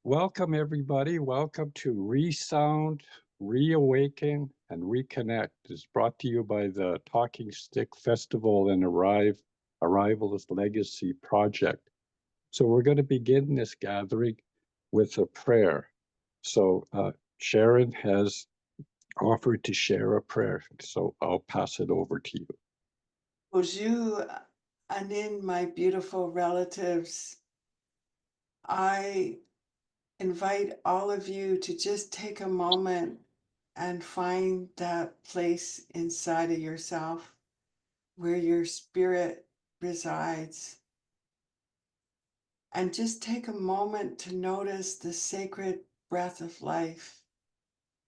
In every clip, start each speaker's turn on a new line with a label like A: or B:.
A: Welcome, everybody. Welcome to Resound, Reawaken, and Reconnect. It's brought to you by the Talking Stick Festival and Arrival's Legacy Project. So we're going to begin this gathering with a prayer. So Sharon has offered to share a prayer, so I'll pass it over to you.
B: Bonjour, Anin, my beautiful relatives. I invite all of you to just take a moment and find that place inside of yourself where your spirit resides. And just take a moment to notice the sacred breath of life,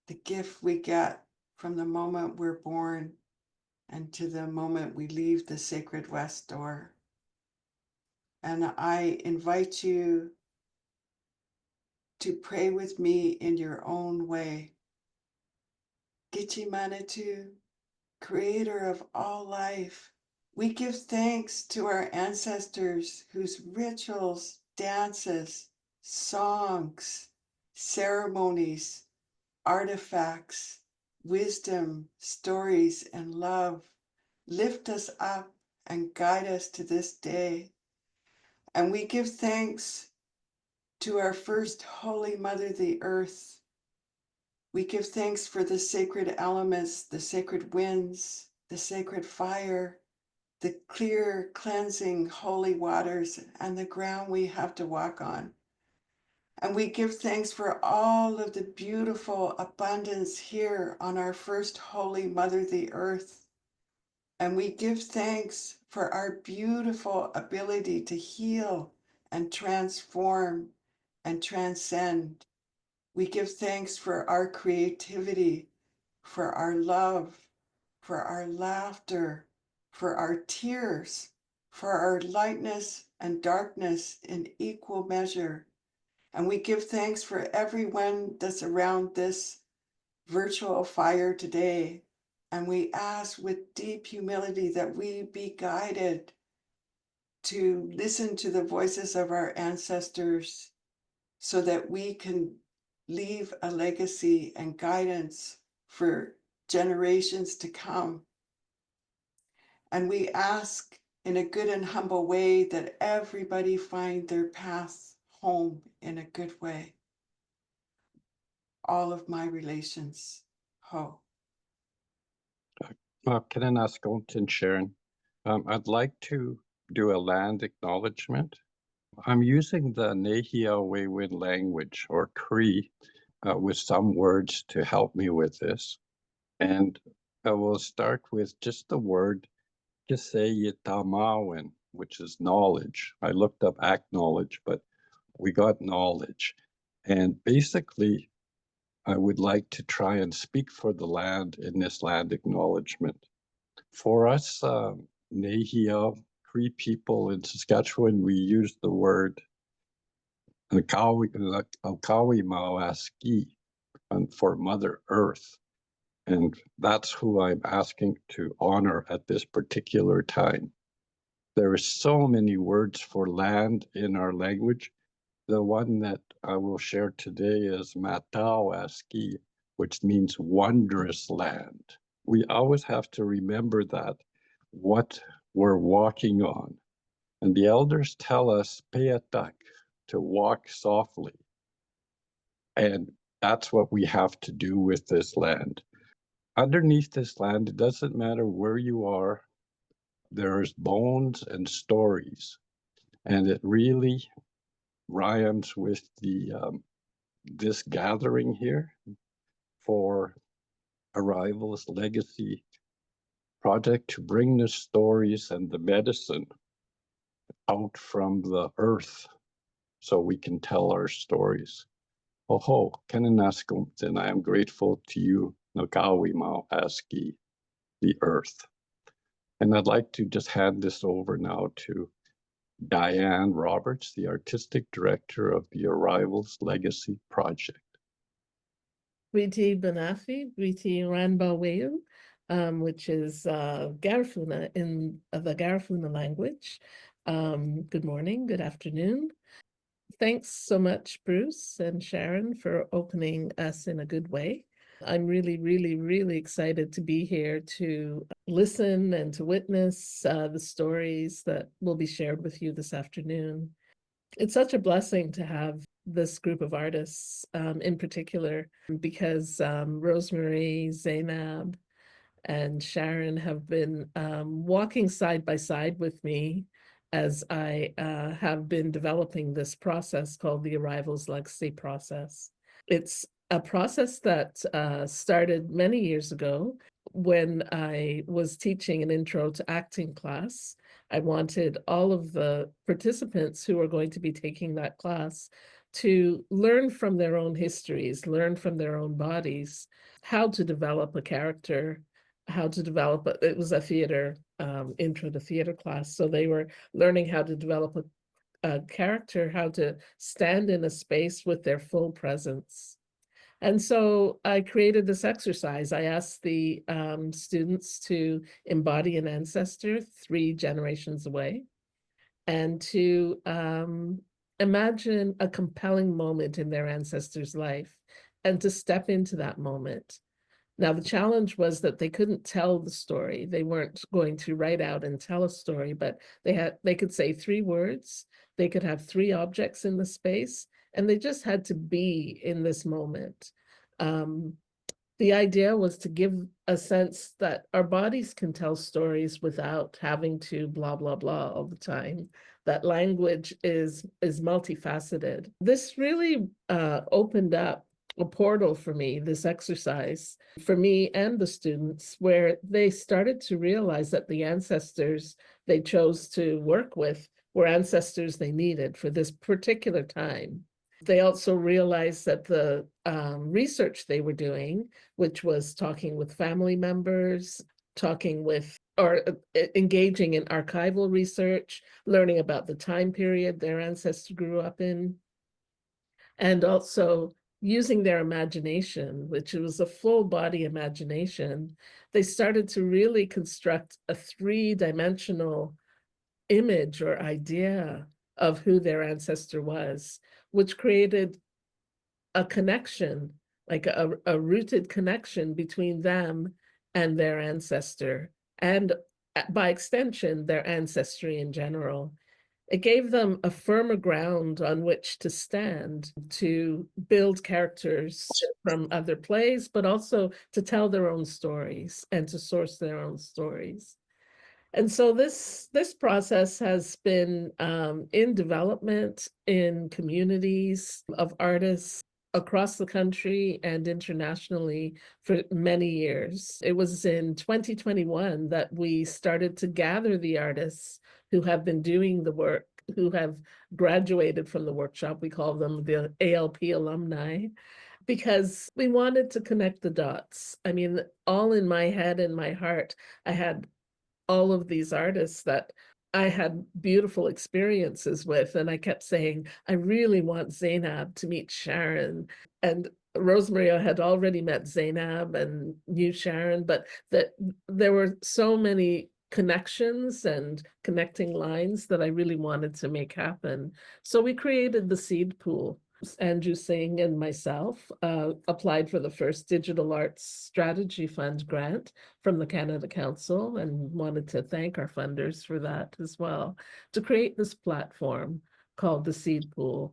B: the gift we get from the moment we're born and to the moment we leave the sacred west door. And I invite you to pray with me in your own way. Gichi Manitou, creator of all life, we give thanks to our ancestors whose rituals, dances, songs, ceremonies, artifacts, wisdom, stories, and love lift us up and guide us to this day. And we give thanks to our first Holy Mother, the Earth. We give thanks for the sacred elements, the sacred winds, the sacred fire, the clear, cleansing, holy waters, and the ground we have to walk on. And we give thanks for all of the beautiful abundance here on our first Holy Mother, the Earth. And we give thanks for our beautiful ability to heal and transform and transcend. We give thanks for our creativity, for our love, for our laughter, for our tears, for our lightness and darkness in equal measure. And we give thanks for everyone that's around this virtual fire today. And we ask with deep humility that we be guided to listen to the voices of our ancestors so that we can leave a legacy and guidance for generations to come. And we ask in a good and humble way that everybody find their path home in a good way. All of my relations, ho.
A: Can I ask and Sharon? I'd like to do a land acknowledgement. I'm using the Nahiawewen language, or Cree, with some words to help me with this. And I will start with just the word Kiseyitamawen, which is knowledge. I looked up acknowledge, but we got knowledge. And basically, I would like to try and speak for the land in this land acknowledgement. For us, Nahia Cree people in Saskatchewan, we use the word Alkawi for Mother Earth. And that's who I'm asking to honor at this particular time. There are so many words for land in our language. The one that I will share today is Matawaski, which means wondrous land. We always have to remember that, what we're walking on. And the elders tell us, peatak, to walk softly. And that's what we have to do with this land. Underneath this land, it doesn't matter where you are, there's bones and stories. And it really rhymes with this gathering here for Arrival's Legacy Project to bring the stories and the medicine out from the earth so we can tell our stories. Oho, Kenanaskum, then I am grateful to you, Nogawi Mao Aski, the earth. And I'd like to just hand this over now to Diane Roberts, the artistic director of the Arrivals Legacy Project.
C: Briti Banafi, Briti Ranbaweyu, which is Garifuna in the Garifuna language. Good morning, good afternoon. Thanks so much, Bruce and Sharon, for opening us in a good way. I'm really, really, really excited to be here to listen and to witness the stories that will be shared with you this afternoon. It's such a blessing to have this group of artists in particular, because Rosemary, Zainab, and Sharon have been walking side by side with me as I have been developing this process called the Arrivals Legacy process. It's a process that started many years ago when I was teaching an intro to acting class. I wanted all of the participants who are going to be taking that class to learn from their own histories, learn from their own bodies, how to develop a character, how to develop it was a theater intro to theater class. So they were learning how to develop a character, how to stand in a space with their full presence. And so I created this exercise. I asked the students to embody an ancestor 3 generations away and to imagine a compelling moment in their ancestor's life and to step into that moment. Now, the challenge was that they couldn't tell the story. They weren't going to write out and tell a story, but they could say 3 words. They could have 3 objects in the space, and they just had to be in this moment. The idea was to give a sense that our bodies can tell stories without having to blah, blah, blah all the time. That language is multifaceted. This really opened up a portal for me, this exercise, for me and the students, where they started to realize that the ancestors they chose to work with were ancestors they needed for this particular time. They also realized that the research they were doing, which was talking with family members, talking with or engaging in archival research, learning about the time period their ancestor grew up in, and also using their imagination, which was a full body imagination, they started to really construct a 3-dimensional image or idea of who their ancestor was, which created a connection, like a rooted connection between them and their ancestor, and by extension, their ancestry in general. It gave them a firmer ground on which to stand, to build characters from other plays, but also to tell their own stories and to source their own stories. And so this process has been in development in communities of artists across the country and internationally for many years. It was in 2021 that we started to gather the artists who have been doing the work, who have graduated from the workshop. We call them the ALP alumni, because we wanted to connect the dots. I mean, all in my head and my heart, I had all of these artists that I had beautiful experiences with. And I kept saying, I really want Zainab to meet Sharon. And Rosemary had already met Zainab and knew Sharon, but that there were so many connections and connecting lines that I really wanted to make happen. So we created the SeedPool. Andrew Singh and myself applied for the first Digital Arts Strategy Fund grant from the Canada Council, and wanted to thank our funders for that as well, to create this platform called the SeedPool.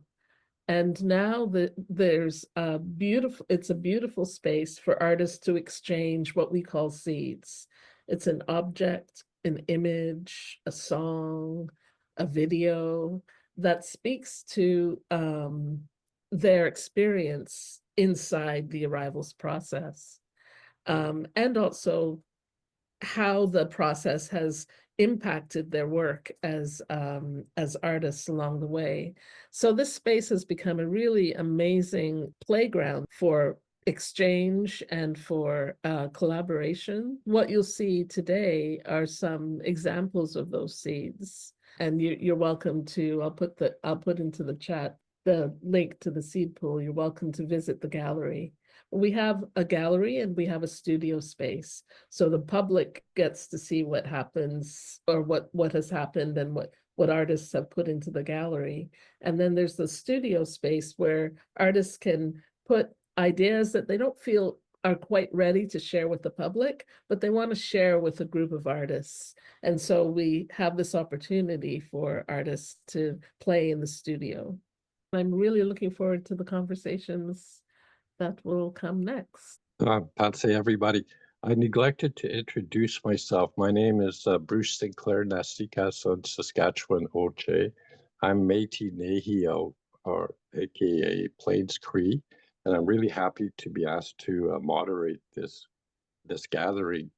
C: And now there's it's a beautiful space for artists to exchange what we call seeds. It's an object, an image, a song, a video that speaks to their experience inside the arrivals process, and also how the process has impacted their work as artists along the way. So this space has become a really amazing playground for exchange and for collaboration. What you'll see today are some examples of those seeds, and you're welcome to. I'll put into the chat the link to the SeedPool. You're welcome to visit the gallery. We have a gallery and we have a studio space, so the public gets to see what happens, or what has happened, and what artists have put into the gallery. And then there's the studio space where artists can put ideas that they don't feel are quite ready to share with the public, but they want to share with a group of artists. And so we have this opportunity for artists to play in the studio. I'm really looking forward to the conversations that will come next.
A: Patsy, everybody. I neglected to introduce myself. My name is Bruce Sinclair Nastikason, Saskatchewan Oche. I'm Métis Nehio, or AKA Plains Cree, and I'm really happy to be asked to moderate this gathering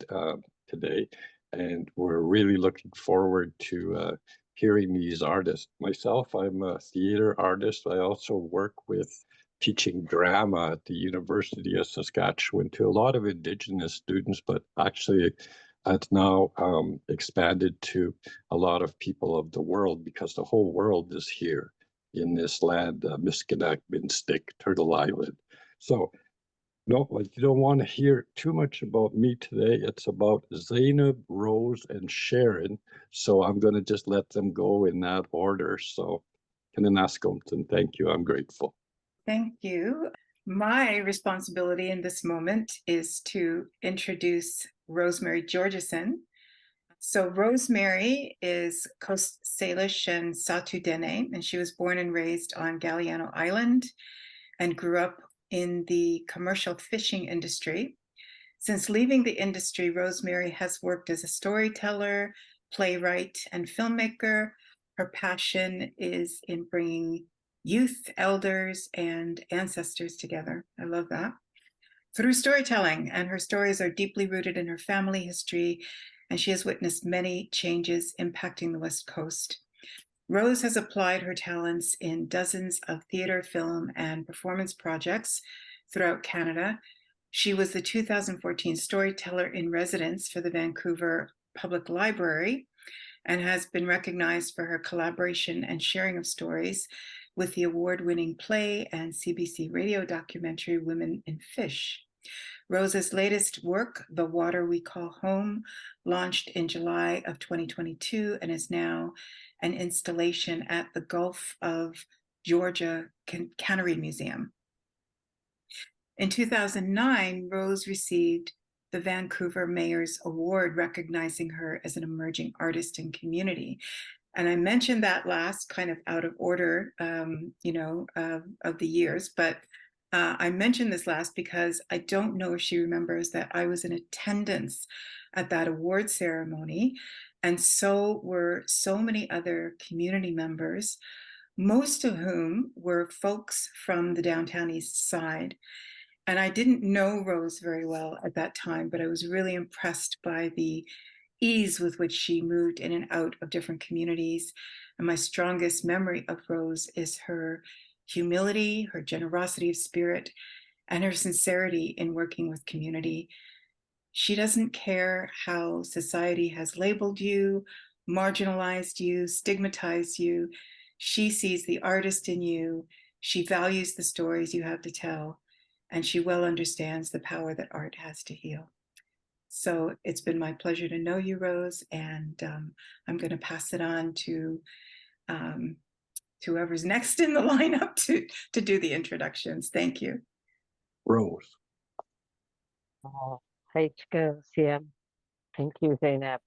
A: today. And we're really looking forward to hearing these artists. Myself, I'm a theater artist. I also work with teaching drama at the University of Saskatchewan to a lot of Indigenous students, but actually it's now expanded to a lot of people of the world because the whole world is here in this land, Miskinak, Minstik, Turtle Island. So no, like you don't want to hear too much about me today. It's about Zainab, Rose, and Sharon. So I'm going to just let them go in that order. So, Kananaskompton, thank you. I'm grateful.
D: Thank you. My responsibility in this moment is to introduce Rosemary Georgeson. So Rosemary is Coast Salish and Satu Dene, and she was born and raised on Galliano Island and grew up in the commercial fishing industry. Since leaving the industry, Rosemary has worked as a storyteller, playwright, and filmmaker. Her passion is in bringing youth, elders, and ancestors together. I love that. Through storytelling, and her stories are deeply rooted in her family history, and she has witnessed many changes impacting the West Coast. Rose has applied her talents in dozens of theater, film, and performance projects throughout Canada. She was the 2014 Storyteller in Residence for the Vancouver Public Library and has been recognized for her collaboration and sharing of stories with the award-winning play and CBC radio documentary Women in Fish. Rose's latest work, The Water We Call Home, launched in July of 2022 and is now an installation at the Gulf of Georgia Cannery Museum. In 2009, Rose received the Vancouver Mayor's Award, recognizing her as an emerging artist in community. And I mentioned that last, kind of out of order, of the years, but I mentioned this last because I don't know if she remembers that I was in attendance at that award ceremony, and so were so many other community members, most of whom were folks from the downtown east side. And I didn't know Rose very well at that time, but I was really impressed by the ease with which she moved in and out of different communities. And my strongest memory of Rose is her humility, her generosity of spirit, and her sincerity in working with community. She doesn't care how society has labeled you, marginalized you, stigmatized you. She sees the artist in you. She values the stories you have to tell, and she well understands the power that art has to heal. So it's been my pleasure to know you, Rose, and I'm going to pass it on to whoever's next in the lineup to do the introductions. Thank you.
A: Rose.
E: Oh, thank you, Zainab.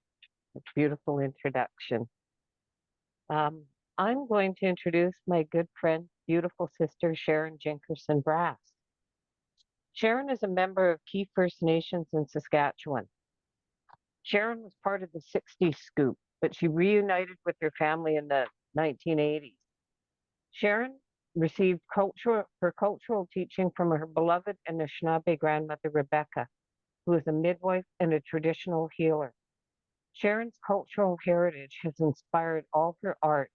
E: A beautiful introduction. I'm going to introduce my good friend, beautiful sister, Sharon Jinkerson-Brass. Sharon is a member of Key First Nations in Saskatchewan. Sharon was part of the 60s scoop, but she reunited with her family in the 1980s. Sharon received her cultural teaching from her beloved Anishinaabe grandmother, Rebecca, who is a midwife and a traditional healer. Sharon's cultural heritage has inspired all her art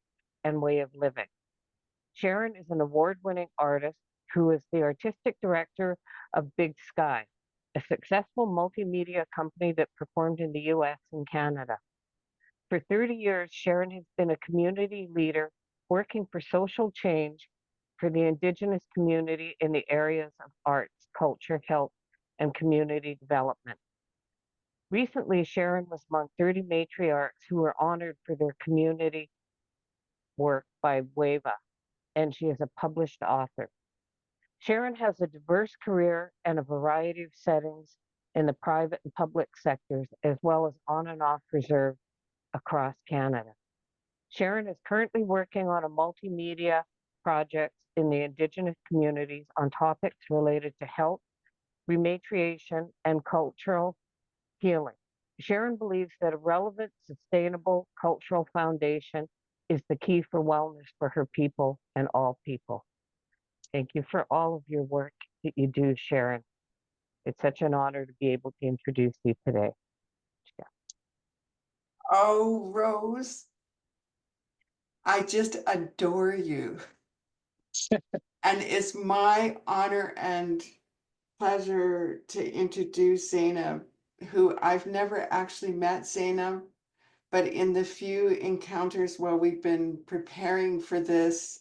E: and way of living. Sharon is an award-winning artist who is the artistic director of Big Sky, a successful multimedia company that performed in the US and Canada. For 30 years, Sharon has been a community leader working for social change for the Indigenous community in the areas of arts, culture, health, and community development. Recently, Sharon was among 30 matriarchs who were honored for their community work by WAVA, and she is a published author. Sharon has a diverse career and a variety of settings in the private and public sectors, as well as on and off reserve across Canada. Sharon is currently working on a multimedia project in the Indigenous communities on topics related to health, rematriation, and cultural healing. Sharon believes that a relevant, sustainable cultural foundation is the key for wellness for her people and all people. Thank you for all of your work that you do, Sharon. It's such an honor to be able to introduce you today. Yeah.
B: Oh, Rose, I just adore you. And it's my honor and pleasure to introduce Zainab, who I've never actually met Zainab, but in the few encounters while we've been preparing for this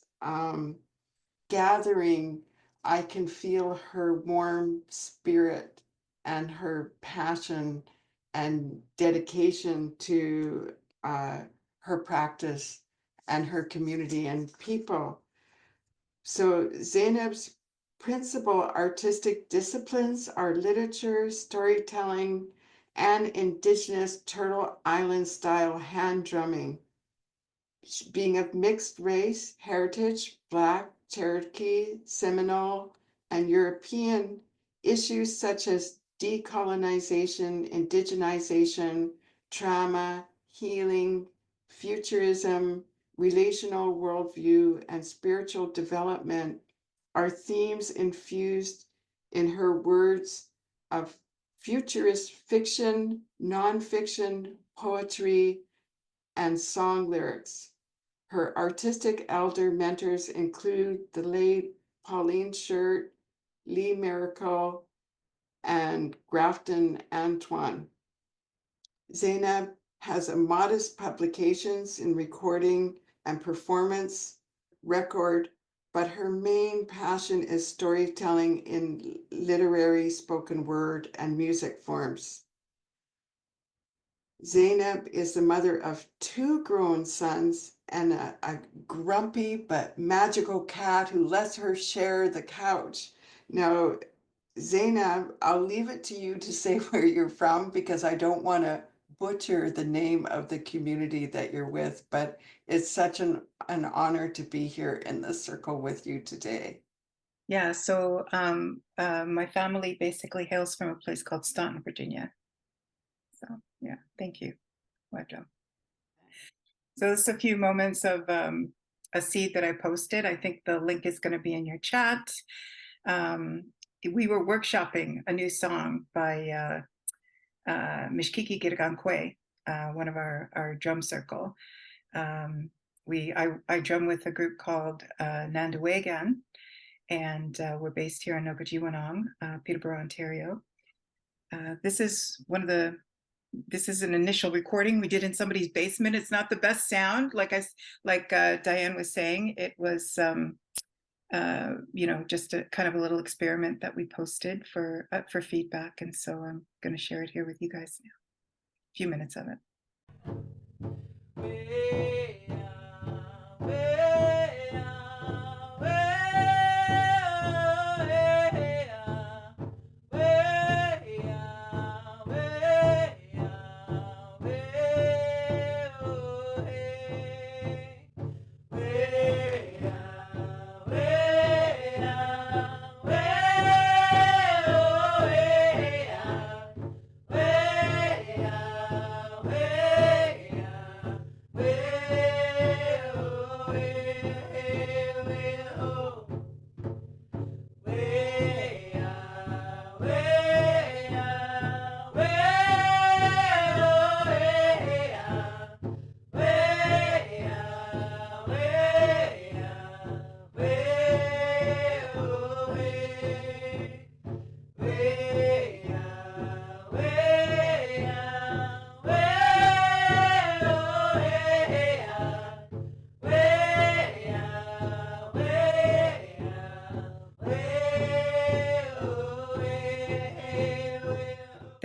B: gathering, I can feel her warm spirit and her passion and dedication to her practice and her community and people. So Zainab's principal artistic disciplines are literature, storytelling, and Indigenous Turtle Island style hand drumming. Being of mixed race, heritage, Black, Cherokee, Seminole, and European, issues such as decolonization, indigenization, trauma, healing, futurism, relational worldview, and spiritual development are themes infused in her words of futurist fiction, nonfiction, poetry, and song lyrics. Her artistic elder mentors include the late Pauline Shirt, Lee Miracle, and Grafton Antoine. Zainab has a modest publications in recording and performance record, but her main passion is storytelling in literary spoken word and music forms. Zainab is the mother of 2 grown sons and a grumpy but magical cat who lets her share the couch. Now, Zainab, I'll leave it to you to say where you're from because I don't want to butcher the name of the community that you're with, but it's such an honor to be here in the circle with you today.
D: Yeah, so my family basically hails from a place called Staunton, Virginia. So yeah, thank you. Welcome. So this is a few moments of a seed that I posted. I think the link is going to be in your chat. We were workshopping a new song by Mishkiki Girgankwe, one of our drum circle. I drum with a group called Nandawagan, and we're based here in Nogajiwanong, Peterborough, Ontario. This is an initial recording we did in somebody's basement. It's not the best sound, like Diane was saying. It was just a kind of a little experiment that we posted for feedback, and so I'm going to share it here with you guys now. A few minutes of it.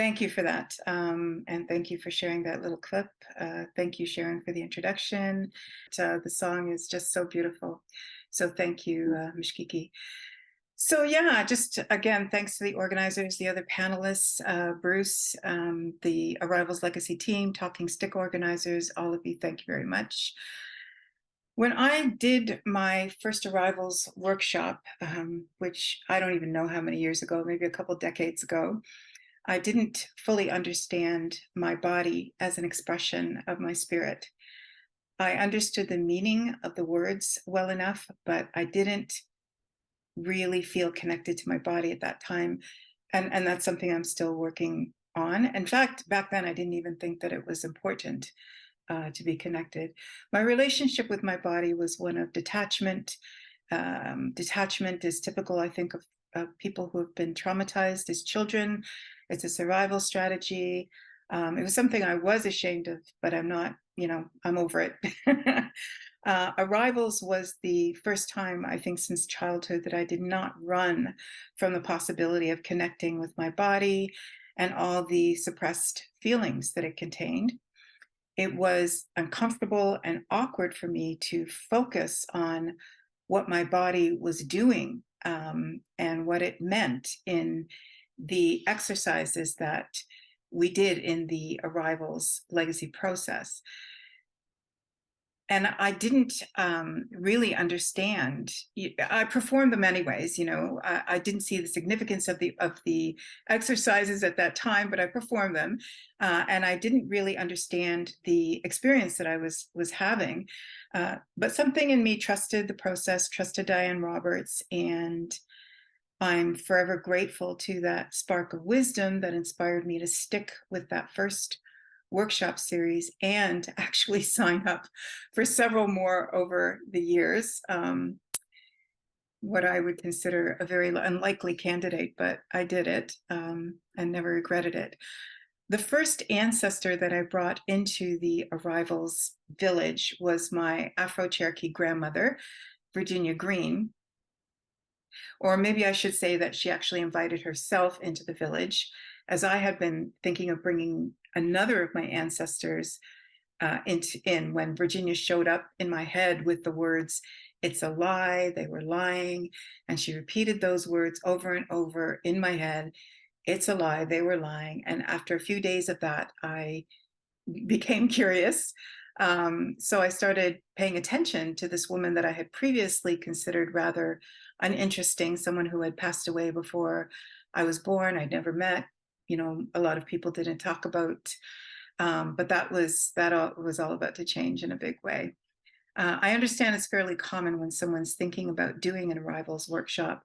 D: Thank you for that. And thank you for sharing that little clip. Thank you, Sharon, for the introduction. The song is just so beautiful. So thank you, Mishkiki. So yeah, just again, thanks to the organizers, the other panelists, Bruce, the Arrivals Legacy team, Talking Stick organizers, all of you, thank you very much. When I did my first Arrivals workshop, which I don't even know how many years ago, maybe a couple decades ago, I didn't fully understand my body as an expression of my spirit. I understood the meaning of the words well enough, but I didn't really feel connected to my body at that time. And that's something I'm still working on. In fact, back then, I didn't even think that it was important to be connected. My relationship with my body was one of detachment. Detachment is typical, I think, of people who have been traumatized as children. It's a survival strategy. It was something I was ashamed of, but I'm not, I'm over it. Arrivals was the first time, I think, since childhood that I did not run from the possibility of connecting with my body and all the suppressed feelings that it contained. It was uncomfortable and awkward for me to focus on what my body was doing and what it meant in the exercises that we did in the Arrivals legacy process. And I didn't really understand. I performed them anyways. I didn't see the significance of the exercises at that time, but I performed them, and I didn't really understand the experience that I was having. But something in me trusted the process, trusted Diane Roberts, and I'm forever grateful to that spark of wisdom that inspired me to stick with that first workshop series and actually sign up for several more over the years. What I would consider a very unlikely candidate, but I did it and never regretted it. The first ancestor that I brought into the Arrivals village was my Afro-Cherokee grandmother, Virginia Green. Or maybe I should say that she actually invited herself into the village, as I had been thinking of bringing another of my ancestors in when Virginia showed up in my head with the words, "It's a lie, they were lying." And she repeated those words over and over in my head, "It's a lie, they were lying." And after a few days of that, I became curious. So I started paying attention to this woman that I had previously considered rather uninteresting, someone who had passed away before I was born. I'd never met. A lot of people didn't talk about, but that was all about to change in a big way. I understand it's fairly common when someone's thinking about doing an Arrivals workshop,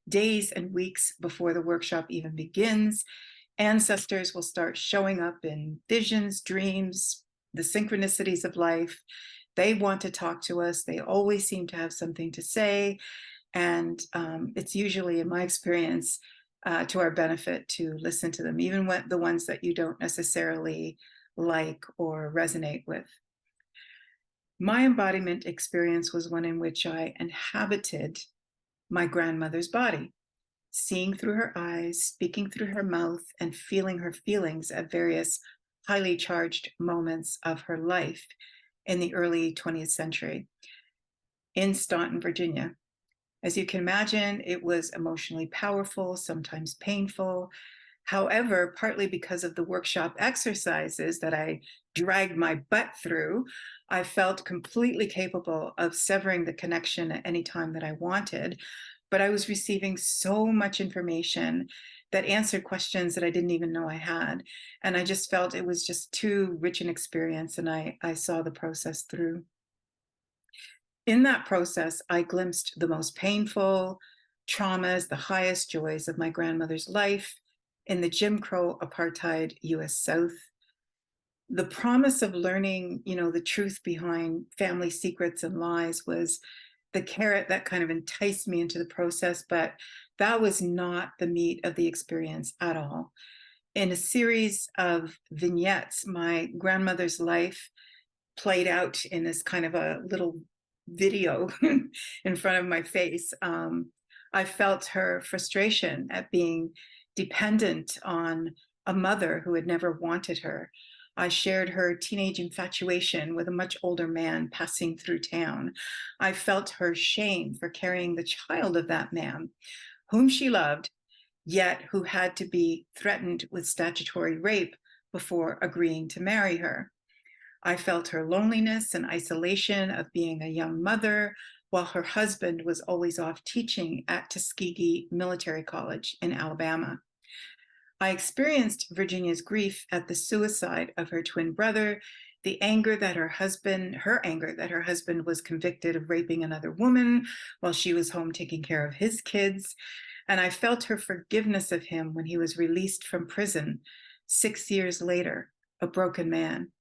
D: days and weeks before the workshop even begins, ancestors will start showing up in visions, dreams, the synchronicities of life. They want to talk to us. They always seem to have something to say. And it's usually, in my experience, to our benefit to listen to them, even when the ones that you don't necessarily like or resonate with. My embodiment experience was one in which I inhabited my grandmother's body, seeing through her eyes, speaking through her mouth, and feeling her feelings at various highly charged moments of her life in the early 20th century in Staunton, Virginia. As you can imagine, it was emotionally powerful, sometimes painful. However, partly because of the workshop exercises that I dragged my butt through, I felt completely capable of severing the connection at any time that I wanted. But I was receiving so much information that answered questions that I didn't even know I had. And I just felt it was just too rich an experience, and I saw the process through. In that process, I glimpsed the most painful traumas, the highest joys of my grandmother's life in the Jim Crow apartheid US South. The promise of learning, the truth behind family secrets and lies was the carrot that kind of enticed me into the process, but that was not the meat of the experience at all. In a series of vignettes, my grandmother's life played out in this kind of a little video in front of my face. I felt her frustration at being dependent on a mother who had never wanted her. I shared her teenage infatuation with a much older man passing through town. I felt her shame for carrying the child of that man, whom she loved, yet who had to be threatened with statutory rape before agreeing to marry her. I felt her loneliness and isolation of being a young mother while her husband was always off teaching at Tuskegee Military College in Alabama. I experienced Virginia's grief at the suicide of her twin brother, the anger that her anger that her husband was convicted of raping another woman while she was home taking care of his kids. And I felt her forgiveness of him when he was released from prison 6 years later, a broken man.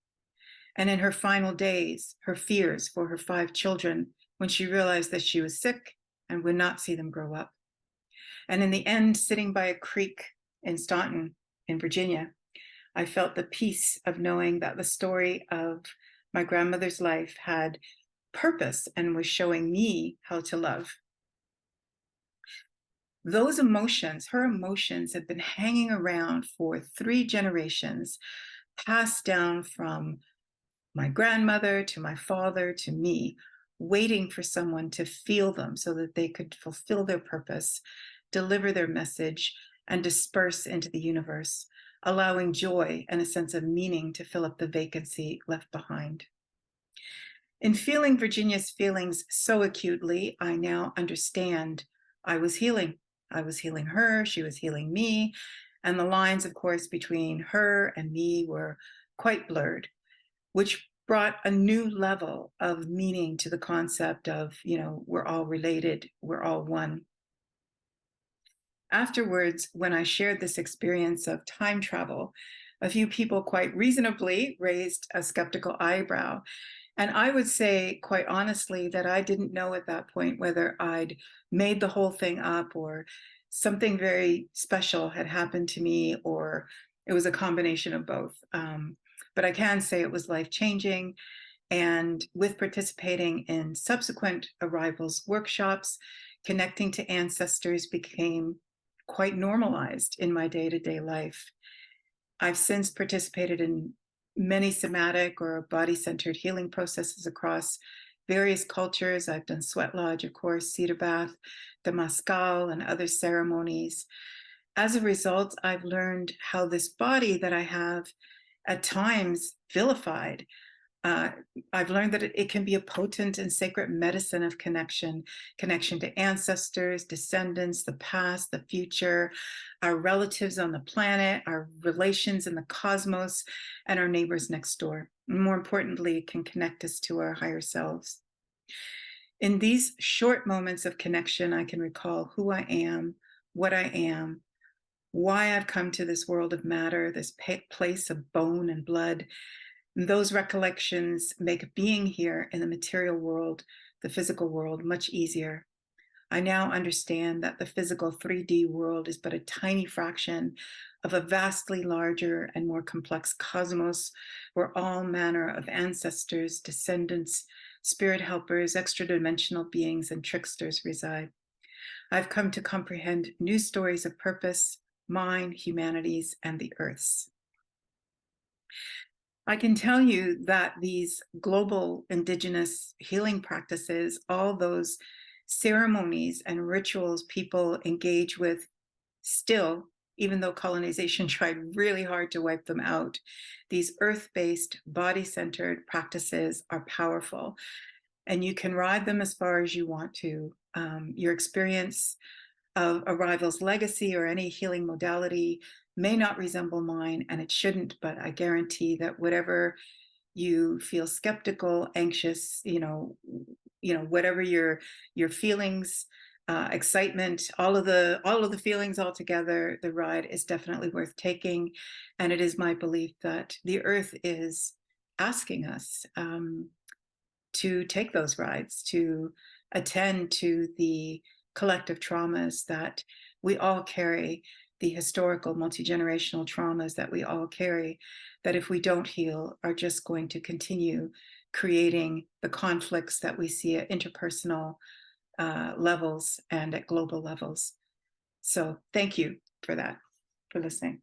D: And in her final days, her fears for her 5 children when she realized that she was sick and would not see them grow up. And in the end, sitting by a creek in Staunton, in Virginia, I felt the peace of knowing that the story of my grandmother's life had purpose and was showing me how to love. Those emotions, her emotions, have been hanging around for 3 generations, passed down from my grandmother to my father to me, waiting for someone to feel them so that they could fulfill their purpose, deliver their message, and disperse into the universe, allowing joy and a sense of meaning to fill up the vacancy left behind. In feeling Virginia's feelings so acutely, I now understand I was healing. I was healing her, she was healing me, and the lines, of course, between her and me were quite blurred, which brought a new level of meaning to the concept of, we're all related, we're all one. Afterwards, when I shared this experience of time travel, a few people quite reasonably raised a skeptical eyebrow. And I would say, quite honestly, that I didn't know at that point whether I'd made the whole thing up or something very special had happened to me, or it was a combination of both. But I can say it was life-changing. And with participating in subsequent arrivals workshops, connecting to ancestors became quite normalized in my day-to-day life. I've since participated in many somatic or body-centered healing processes across various cultures. I've done sweat lodge, of course, cedar bath, the mascal, and other ceremonies. As a result, I've learned how this body that I have at times vilified, I've learned that it can be a potent and sacred medicine of connection to ancestors, descendants, the past, the future, our relatives on the planet, our relations in the cosmos, and our neighbors next door. And more importantly, it can connect us to our higher selves. In these short moments of connection, I can recall who I am, what I am, why I've come to this world of matter, this place of bone and blood. And those recollections make being here in the material world, the physical world, much easier. I now understand that the physical 3D world is but a tiny fraction of a vastly larger and more complex cosmos where all manner of ancestors, descendants, spirit helpers, extra-dimensional beings, and tricksters reside. I've come to comprehend new stories of purpose, mine, humanity's, and the Earth's. I can tell you that these global Indigenous healing practices, all those ceremonies and rituals people engage with still, even though colonization tried really hard to wipe them out, these earth-based, body-centered practices are powerful. And you can ride them as far as you want to. Your experience of Arrival's legacy or any healing modality may not resemble mine, and it shouldn't, but I guarantee that whatever you feel skeptical, anxious, whatever your feelings, excitement, all of the feelings all together, the ride is definitely worth taking. And it is my belief that the Earth is asking us to take those rides, to attend to the collective traumas that we all carry, the historical multi-generational traumas that we all carry, that if we don't heal are just going to continue creating the conflicts that we see at interpersonal levels and at global levels. So thank you for that, for listening.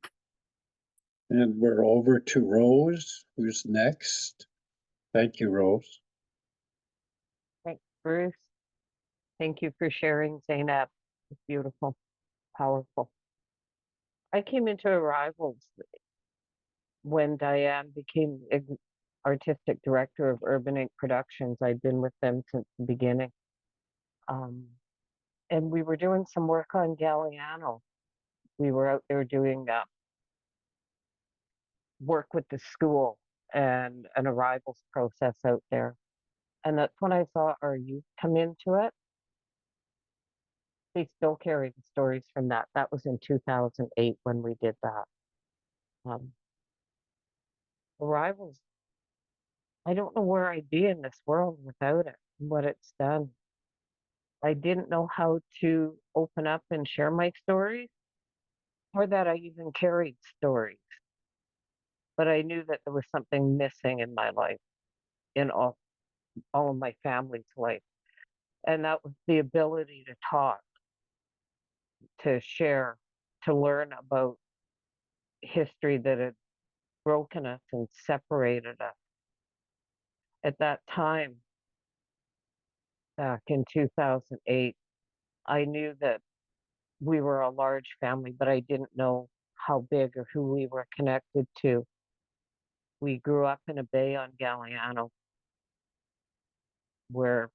A: And we're over to Rose, who's next. Thank you, Rose.
E: Thanks, Bruce. Thank you for sharing, Zainab. It's beautiful, powerful. I came into Arrivals when Diane became artistic director of Urban Ink Productions. I'd been with them since the beginning. And we were doing some work on Galliano. We were out there doing work with the school and an arrivals process out there. And that's when I saw our youth come into it. They still carry the stories from that. That was in 2008 when we did that. Arrivals, I don't know where I'd be in this world without it, what it's done. I didn't know how to open up and share my stories, or that I even carried stories. But I knew that there was something missing in my life, in all of my family's life. And that was the ability to talk, to share, to learn about history that had broken us and separated us. At that time, back in 2008, I knew that we were a large family, but I didn't know how big or who we were connected to. We grew up in a bay on Galliano where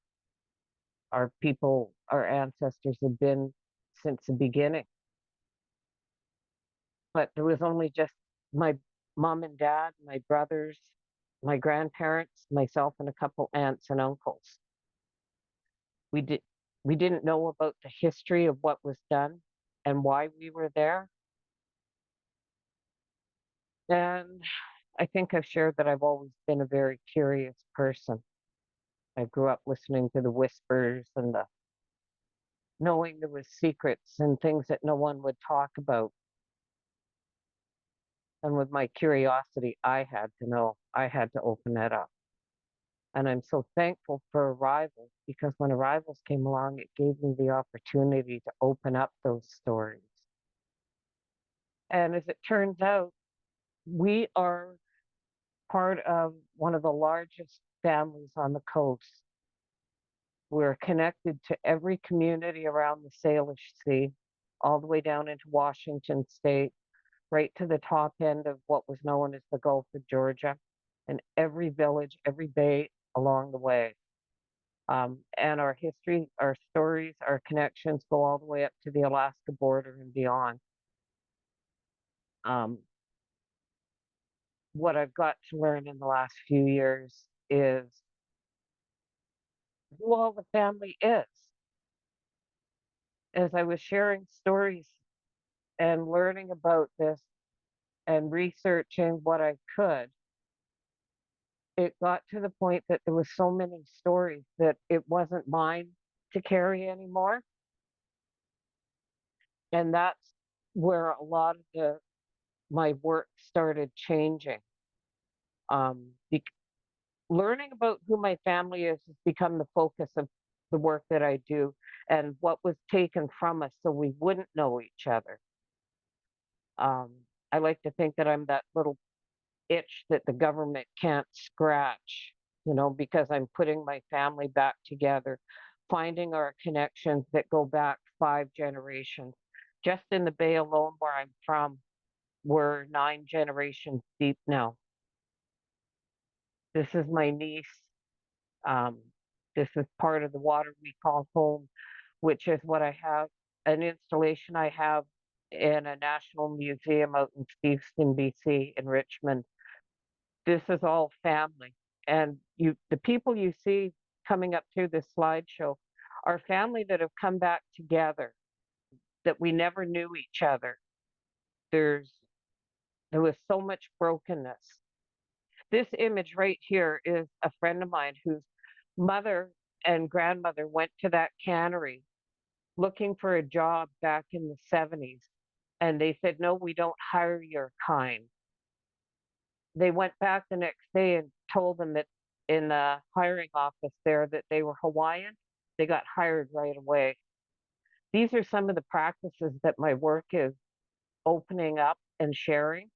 E: our people, our ancestors had been since the beginning. But there was only just my mom and dad, my brothers, my grandparents, myself, and a couple aunts and uncles. We didn't know about the history of what was done and why we were there. And I think I've shared that I've always been a very curious person. I grew up listening to the whispers and the knowing there was secrets and things that no one would talk about. And with my curiosity, I had to know, I had to open that up. And I'm so thankful for Arrivals, because when Arrivals came along, it gave me the opportunity to open up those stories. And as it turns out, we are part of one of the largest families on the coast. We're connected to every community around the Salish Sea, all the way down into Washington State, right to the top end of what was known as the Gulf of Georgia, and every village, every bay along the way. And our history, our stories, our connections go all the way up to the Alaska border and beyond. What I've got to learn in the last few years is who all the family is. As I was sharing stories and learning about this and researching what I could, it got to the point that there was so many stories that it wasn't mine to carry anymore. And that's where a lot of my work started changing. Learning about who my family is has become the focus of the work that I do, and what was taken from us so we wouldn't know each other. I like to think that I'm that little itch that the government can't scratch, because I'm putting my family back together, finding our connections that go back 5 generations. Just in the Bay alone, where I'm from, we're 9 generations deep now. This is my niece. This is part of the water we call home, which is what I have, an installation I have in a national museum out in Steveston, BC, in Richmond. This is all family. And the people you see coming up through this slideshow are family that have come back together, that we never knew each other. There was so much brokenness. This image right here is a friend of mine whose mother and grandmother went to that cannery looking for a job back in the 70s. And they said, no, we don't hire your kind. They went back the next day and told them that in the hiring office there that they were Hawaiian. They got hired right away. These are some of the practices that my work is opening up and sharing.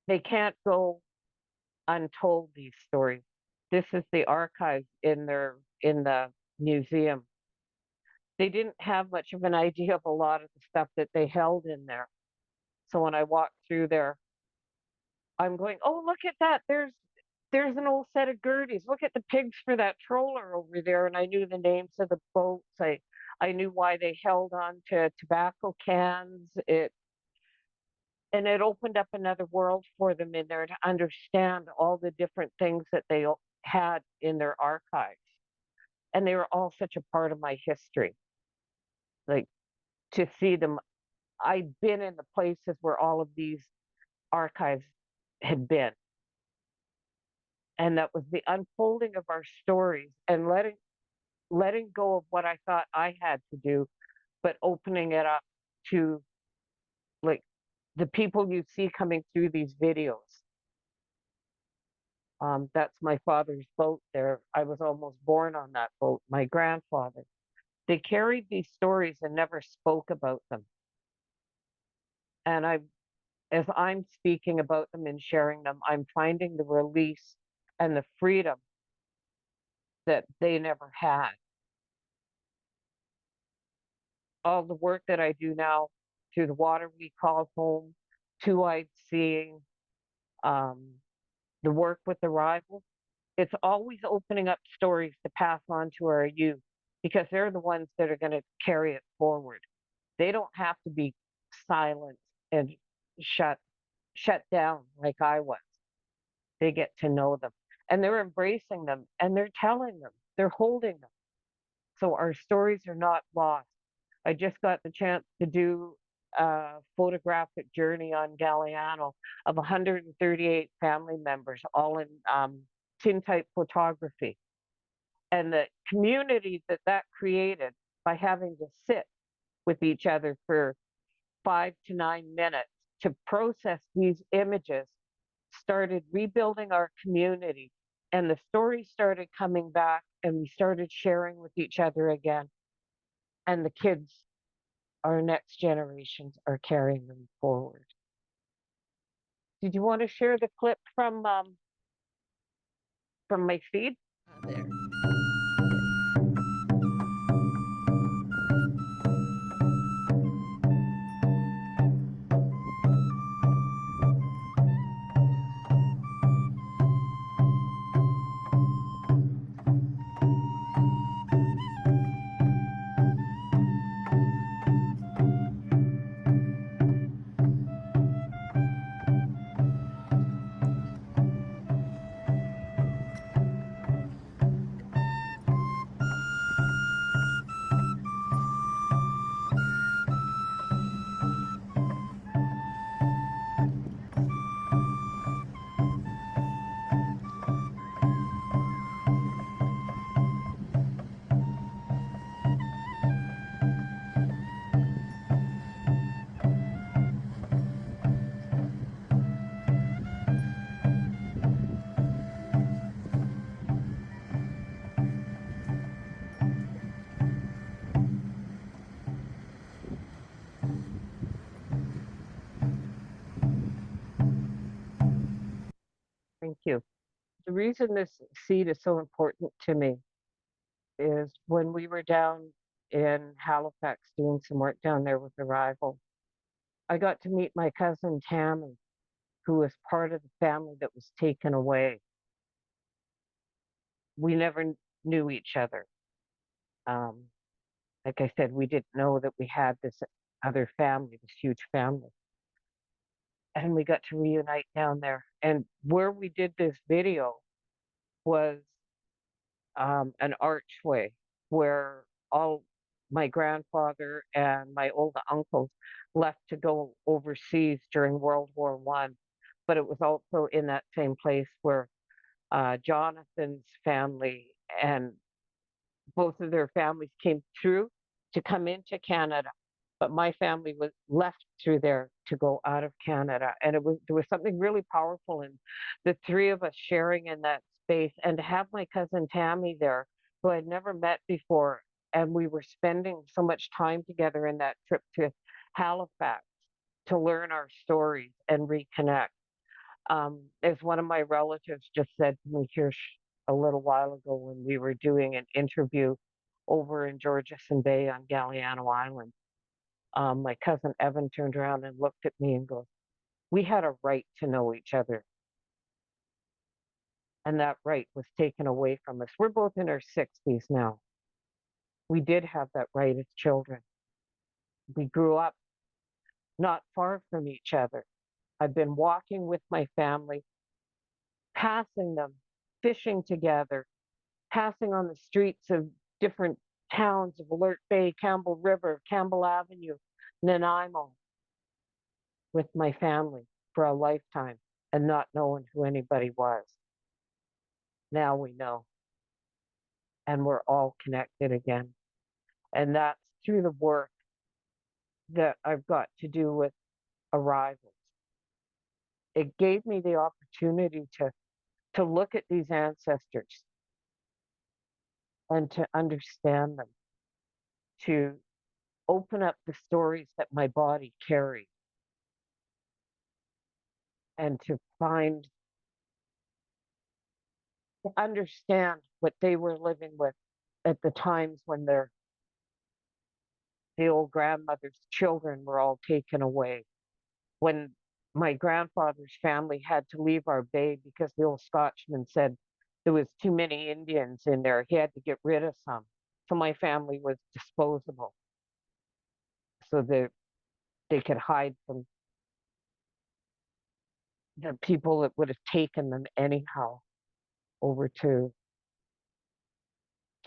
E: they can't go untold, these stories. This is the archive in the museum. They didn't have much of an idea of a lot of the stuff that they held in there. So when I walked through there, I'm going, oh, look at that. There's an old set of Gerties. Look at the pigs for that troller over there. And I knew the names of the boats. I knew why they held on to tobacco cans. And it opened up another world for them in there to understand all the different things that they had in their archives. And they were all such a part of my history. Like, to see them, I'd been in the places where all of these archives had been. And that was the unfolding of our stories and letting go of what I thought I had to do, but opening it up to, like, the people you see coming through these videos. That's my father's boat there. I was almost born on that boat, my grandfather. They carried these stories and never spoke about them. And as I'm speaking about them and sharing them, I'm finding the release and the freedom that they never had. All the work that I do now through the water we call home, two-eyed seeing, the work with the rivals, it's always opening up stories to pass on to our youth, because they're the ones that are going to carry it forward. They don't have to be silent and shut down like I was. They get to know them, and they're embracing them, and they're telling them, they're holding them. So our stories are not lost. I just got the chance to do a photographic journey on Galliano of 138 family members, all in tintype photography. And the community that created by having to sit with each other for 5 to 9 minutes to process these images started rebuilding our community. And the stories started coming back, and we started sharing with each other again. And the kids, our next generations, are carrying them forward. Did you want to share the clip from my feed?
C: There.
E: Thank you. The reason this seed is so important to me is when we were down in Halifax doing some work down there with the rival, I got to meet my cousin Tammy, who was part of the family that was taken away. We never knew each other. Like I said, we didn't know that we had this other family, this huge family. And we got to reunite down there. And where we did this video was an archway where all my grandfather and my old uncles left to go overseas during World War One. But it was also in that same place where Jonathan's family and both of their families came through to come into Canada. But my family was left through there to go out of Canada. And there was something really powerful in the three of us sharing in that space, and to have my cousin Tammy there, who I'd never met before. And we were spending so much time together in that trip to Halifax to learn our stories and reconnect. As one of my relatives just said to me here a little while ago when we were doing an interview over in Georgeson Bay on Galliano Island, my cousin Evan turned around and looked at me and goes, "We had a right to know each other. And that right was taken away from us. We're both in our 60s now. We did have that right as children. We grew up not far from each other. I've been walking with my family, passing them, fishing together, passing on the streets of different towns of Alert Bay, Campbell River, Campbell Avenue, Nanaimo, with my family for a lifetime and not knowing who anybody was. Now we know. And we're all connected again. And that's through the work that I've got to do with arrivals. It gave me the opportunity to look at these ancestors and to understand them, to open up the stories that my body carried, and to understand what they were living with at the times when the old grandmother's children were all taken away, when my grandfather's family had to leave our bay because the old Scotchman said there was too many Indians in there. He had to get rid of some. So my family was disposable so that they could hide from the people that would have taken them anyhow over to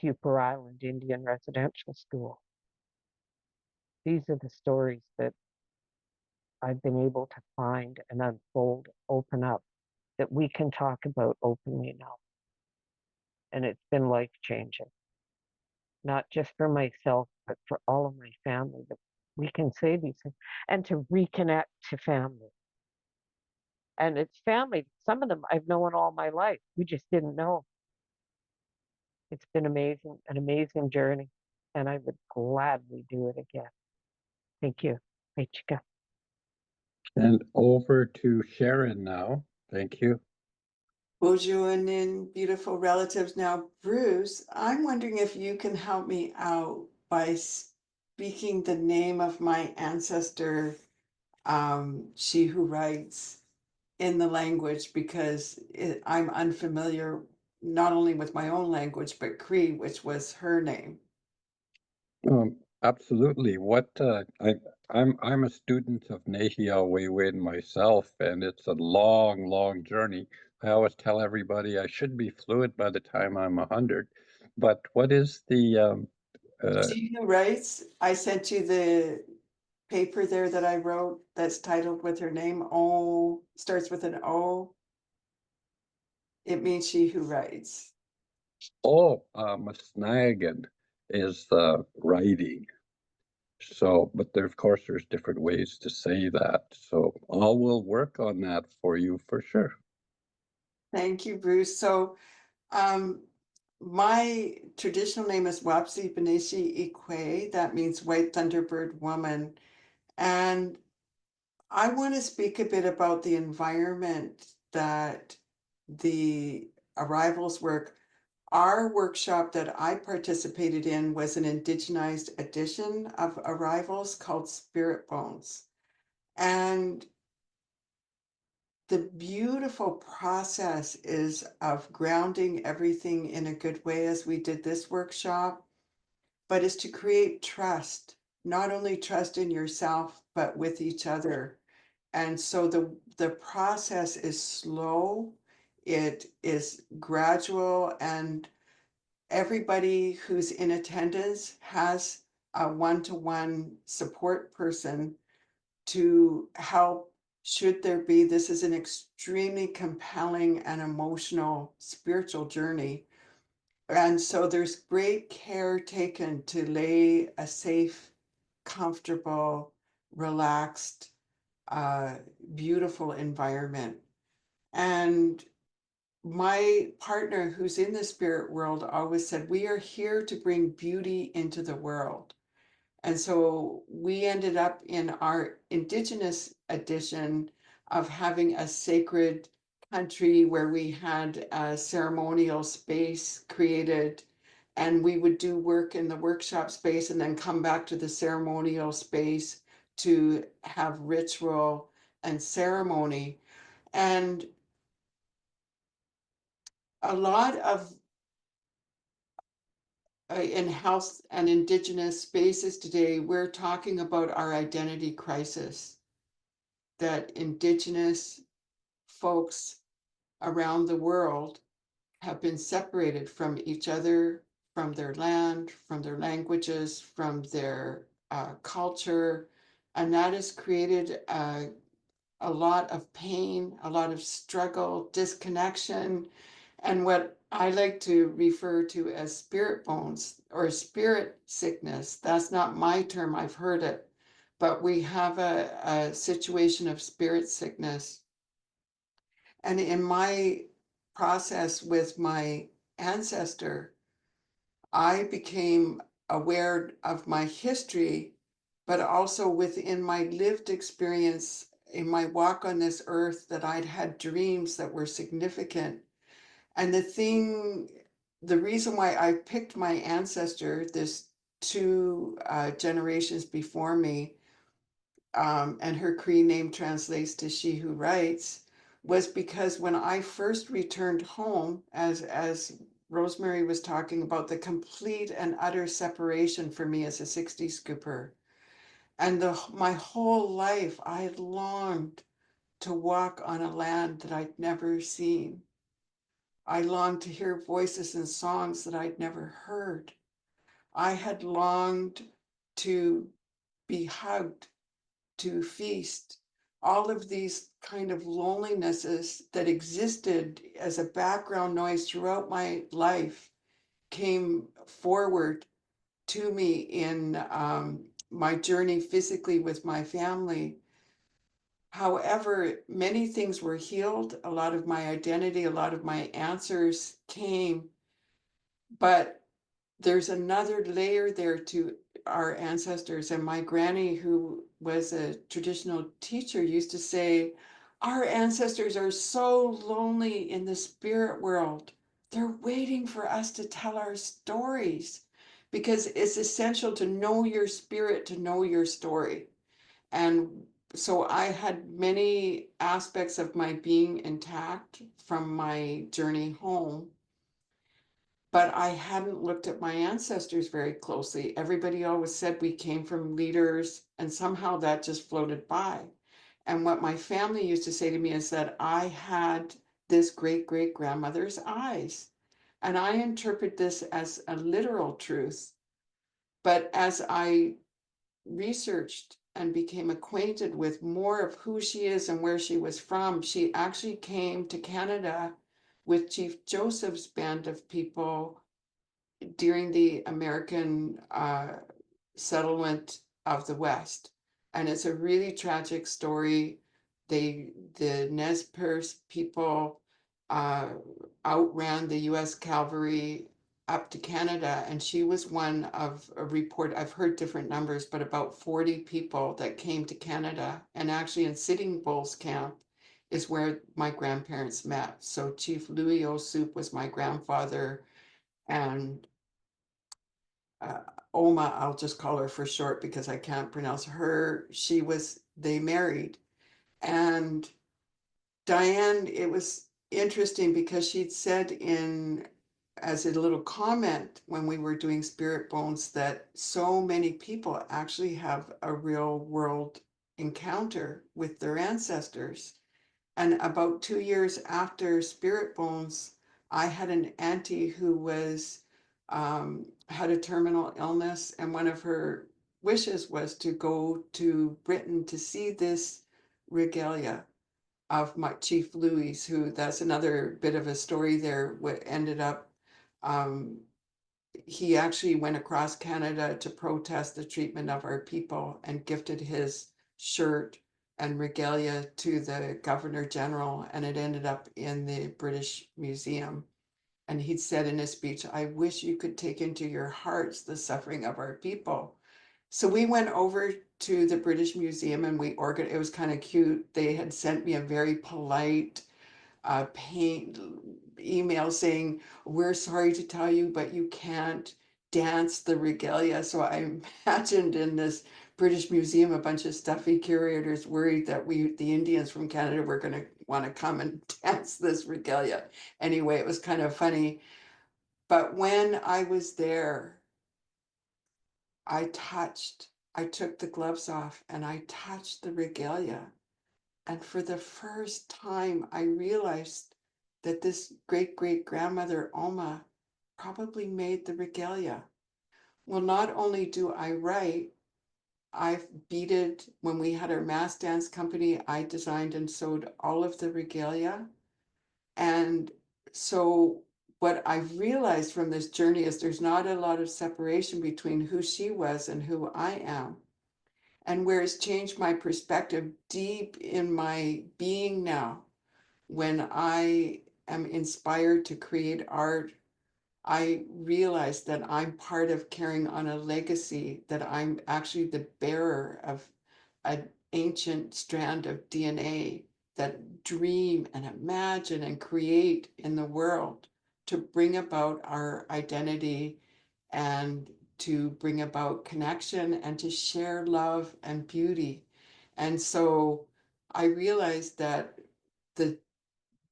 E: Cooper Island Indian Residential School. These are the stories that I've been able to find and unfold, open up, that we can talk about openly now. And it's been life-changing, not just for myself, but for all of my family, that we can say these things and to reconnect to family. And it's family. Some of them I've known all my life. We just didn't know. It's been amazing, an amazing journey. And I would gladly do it again. Thank you. Hey, Chica.
A: And over to Sharon now. Thank you.
B: Bojuanin, beautiful relatives. Now, Bruce, I'm wondering if you can help me out by speaking the name of my ancestor, she who writes, in the language, because I'm unfamiliar not only with my own language, but Cree, which was her name.
A: Absolutely. I'm a student of Nehiyawewin Wewin myself, and it's a long, long journey. I always tell everybody I should be fluent by the time I'm 100. But what is the
B: She who writes, I sent you the paper there that I wrote that's titled with her name. O starts with an O. It means she who writes.
A: Masnagan is writing. So, but there, of course, there's different ways to say that. So I will work on that for you for sure.
B: Thank you, Bruce. So my traditional name is Wapsi Beneshi Ikwe. That means white thunderbird woman. And I want to speak a bit about the environment that the arrivals work. Our workshop that I participated in was an indigenized edition of arrivals called Spirit Bones. And the beautiful process is of grounding everything in a good way as we did this workshop, but is to create trust, not only trust in yourself, but with each other. And so the process is slow, it is gradual, and everybody who's in attendance has a one-to-one support person to help should there be. This is an extremely compelling and emotional spiritual journey. And so there's great care taken to lay a safe, comfortable, relaxed, beautiful environment. And my partner who's in the spirit world always said, we are here to bring beauty into the world. And so we ended up in our Indigenous edition of having a sacred country where we had a ceremonial space created, and we would do work in the workshop space and then come back to the ceremonial space to have ritual and ceremony. And a lot of in health and Indigenous spaces today, we're talking about our identity crisis, that Indigenous folks around the world have been separated from each other, from their land, from their languages, from their culture. And that has created a lot of pain, a lot of struggle, disconnection, and what I like to refer to as spirit bones or spirit sickness. That's not my term, I've heard it, but we have a situation of spirit sickness. And in my process with my ancestor, I became aware of my history, but also within my lived experience in my walk on this earth, that I'd had dreams that were significant. And the reason why I picked my ancestor, this two generations before me, and her Cree name translates to she who writes, was because when I first returned home, as Rosemary was talking about, the complete and utter separation for me as a 60 scooper. And my whole life, I had longed to walk on a land that I'd never seen. I longed to hear voices and songs that I'd never heard. I had longed to be hugged, to feast. All of these kind of lonelinesses that existed as a background noise throughout my life came forward to me in my journey physically with my family. However, many things were healed. A lot of my identity, a lot of my answers came, but there's another layer there to our ancestors. And my granny, who was a traditional teacher, used to say, our ancestors are so lonely in the spirit world. They're waiting for us to tell our stories, because it's essential to know your spirit, to know your story. And so I had many aspects of my being intact from my journey home, but I hadn't looked at my ancestors very closely. Everybody always said we came from leaders, and somehow that just floated by. And what my family used to say to me is that I had this great great grandmother's eyes. And I interpret this as a literal truth. But as I researched and became acquainted with more of who she is and where she was from, she actually came to Canada with Chief Joseph's band of people during the American settlement of the West. And it's a really tragic story. The Nez Perce people outran the US cavalry up to Canada, and she was one of a report, I've heard different numbers, but about 40 people that came to Canada. And actually in Sitting Bull's camp is where my grandparents met. So Chief Louis Osoup was my grandfather, and uh, Oma, I'll just call her for short because I can't pronounce her. They married. And Diane, it was interesting because she'd said as a little comment when we were doing Spirit Bones, that so many people actually have a real world encounter with their ancestors. And about 2 years after Spirit Bones, I had an auntie who had a terminal illness, and one of her wishes was to go to Britain to see this regalia of my Chief Louis, who, that's another bit of a story there, what ended up, he actually went across Canada to protest the treatment of our people and gifted his shirt and regalia to the Governor General, and it ended up in the British Museum. And he'd said in his speech, I wish you could take into your hearts the suffering of our people. So we went over to the British Museum and we organized, it was kind of cute. They had sent me a very polite paint email saying, we're sorry to tell you, but you can't dance the regalia. So I imagined in this British Museum, a bunch of stuffy curators worried that the Indians from Canada were going to want to come and dance this regalia. Anyway, it was kind of funny. But when I was there, I took the gloves off and I touched the regalia. And for the first time, I realized that this great-great-grandmother, Oma, probably made the regalia. Well, not only do I write, I've beaded, when we had our mass dance company, I designed and sewed all of the regalia. And so what I've realized from this journey is there's not a lot of separation between who she was and who I am. And where it's changed my perspective deep in my being now, when I am inspired to create art, I realize that I'm part of carrying on a legacy, that I'm actually the bearer of an ancient strand of DNA that dream and imagine and create in the world to bring about our identity and to bring about connection and to share love and beauty. And so I realized that the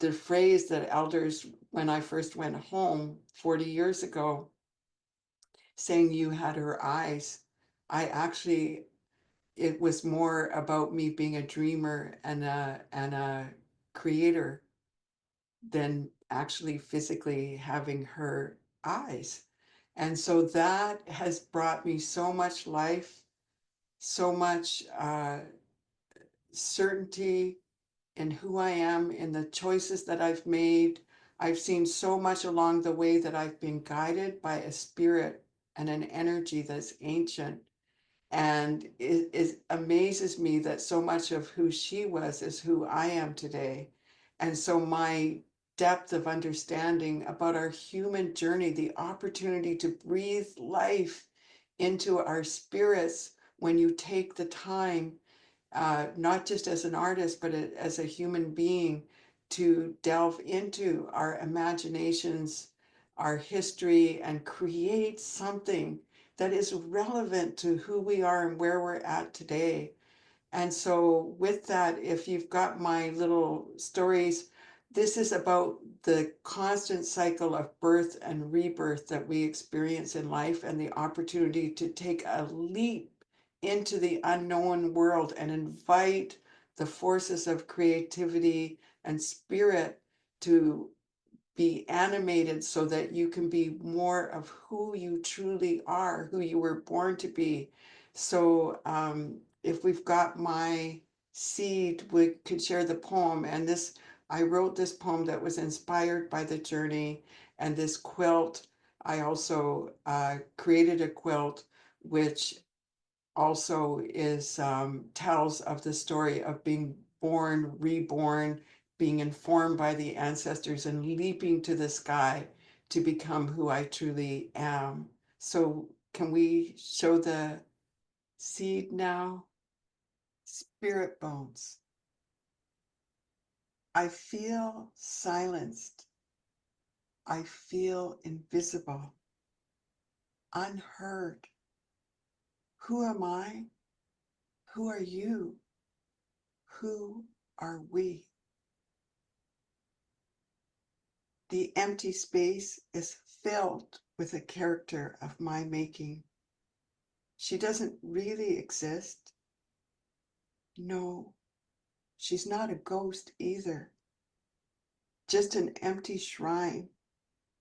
B: the phrase that elders, when I first went home 40 years ago, saying you had her eyes, I actually, it was more about me being a dreamer and a creator than actually physically having her eyes. And so that has brought me so much life, so much certainty in who I am, in the choices that I've made. I've seen so much along the way that I've been guided by a spirit and an energy that's ancient. And it amazes me that so much of who she was is who I am today. And so my depth of understanding about our human journey, the opportunity to breathe life into our spirits when you take the time, not just as an artist, but as a human being, to delve into our imaginations, our history, and create something that is relevant to who we are and where we're at today. And so, with that, if you've got my little stories, this is about the constant cycle of birth and rebirth that we experience in life and the opportunity to take a leap into the unknown world and invite the forces of creativity and spirit to be animated so that you can be more of who you truly are, who you were born to be. So if we've got my seed, we could share the poem. And this, I wrote this poem that was inspired by the journey. And this quilt, I also created a quilt which also is tells of the story of being born, reborn, being informed by the ancestors and leaping to the sky to become who I truly am. So can we show the seed now? Spirit bones. I feel silenced. I feel invisible, unheard. Who am I? Who are you? Who are we? The empty space is filled with a character of my making. She doesn't really exist. No, she's not a ghost either. Just an empty shrine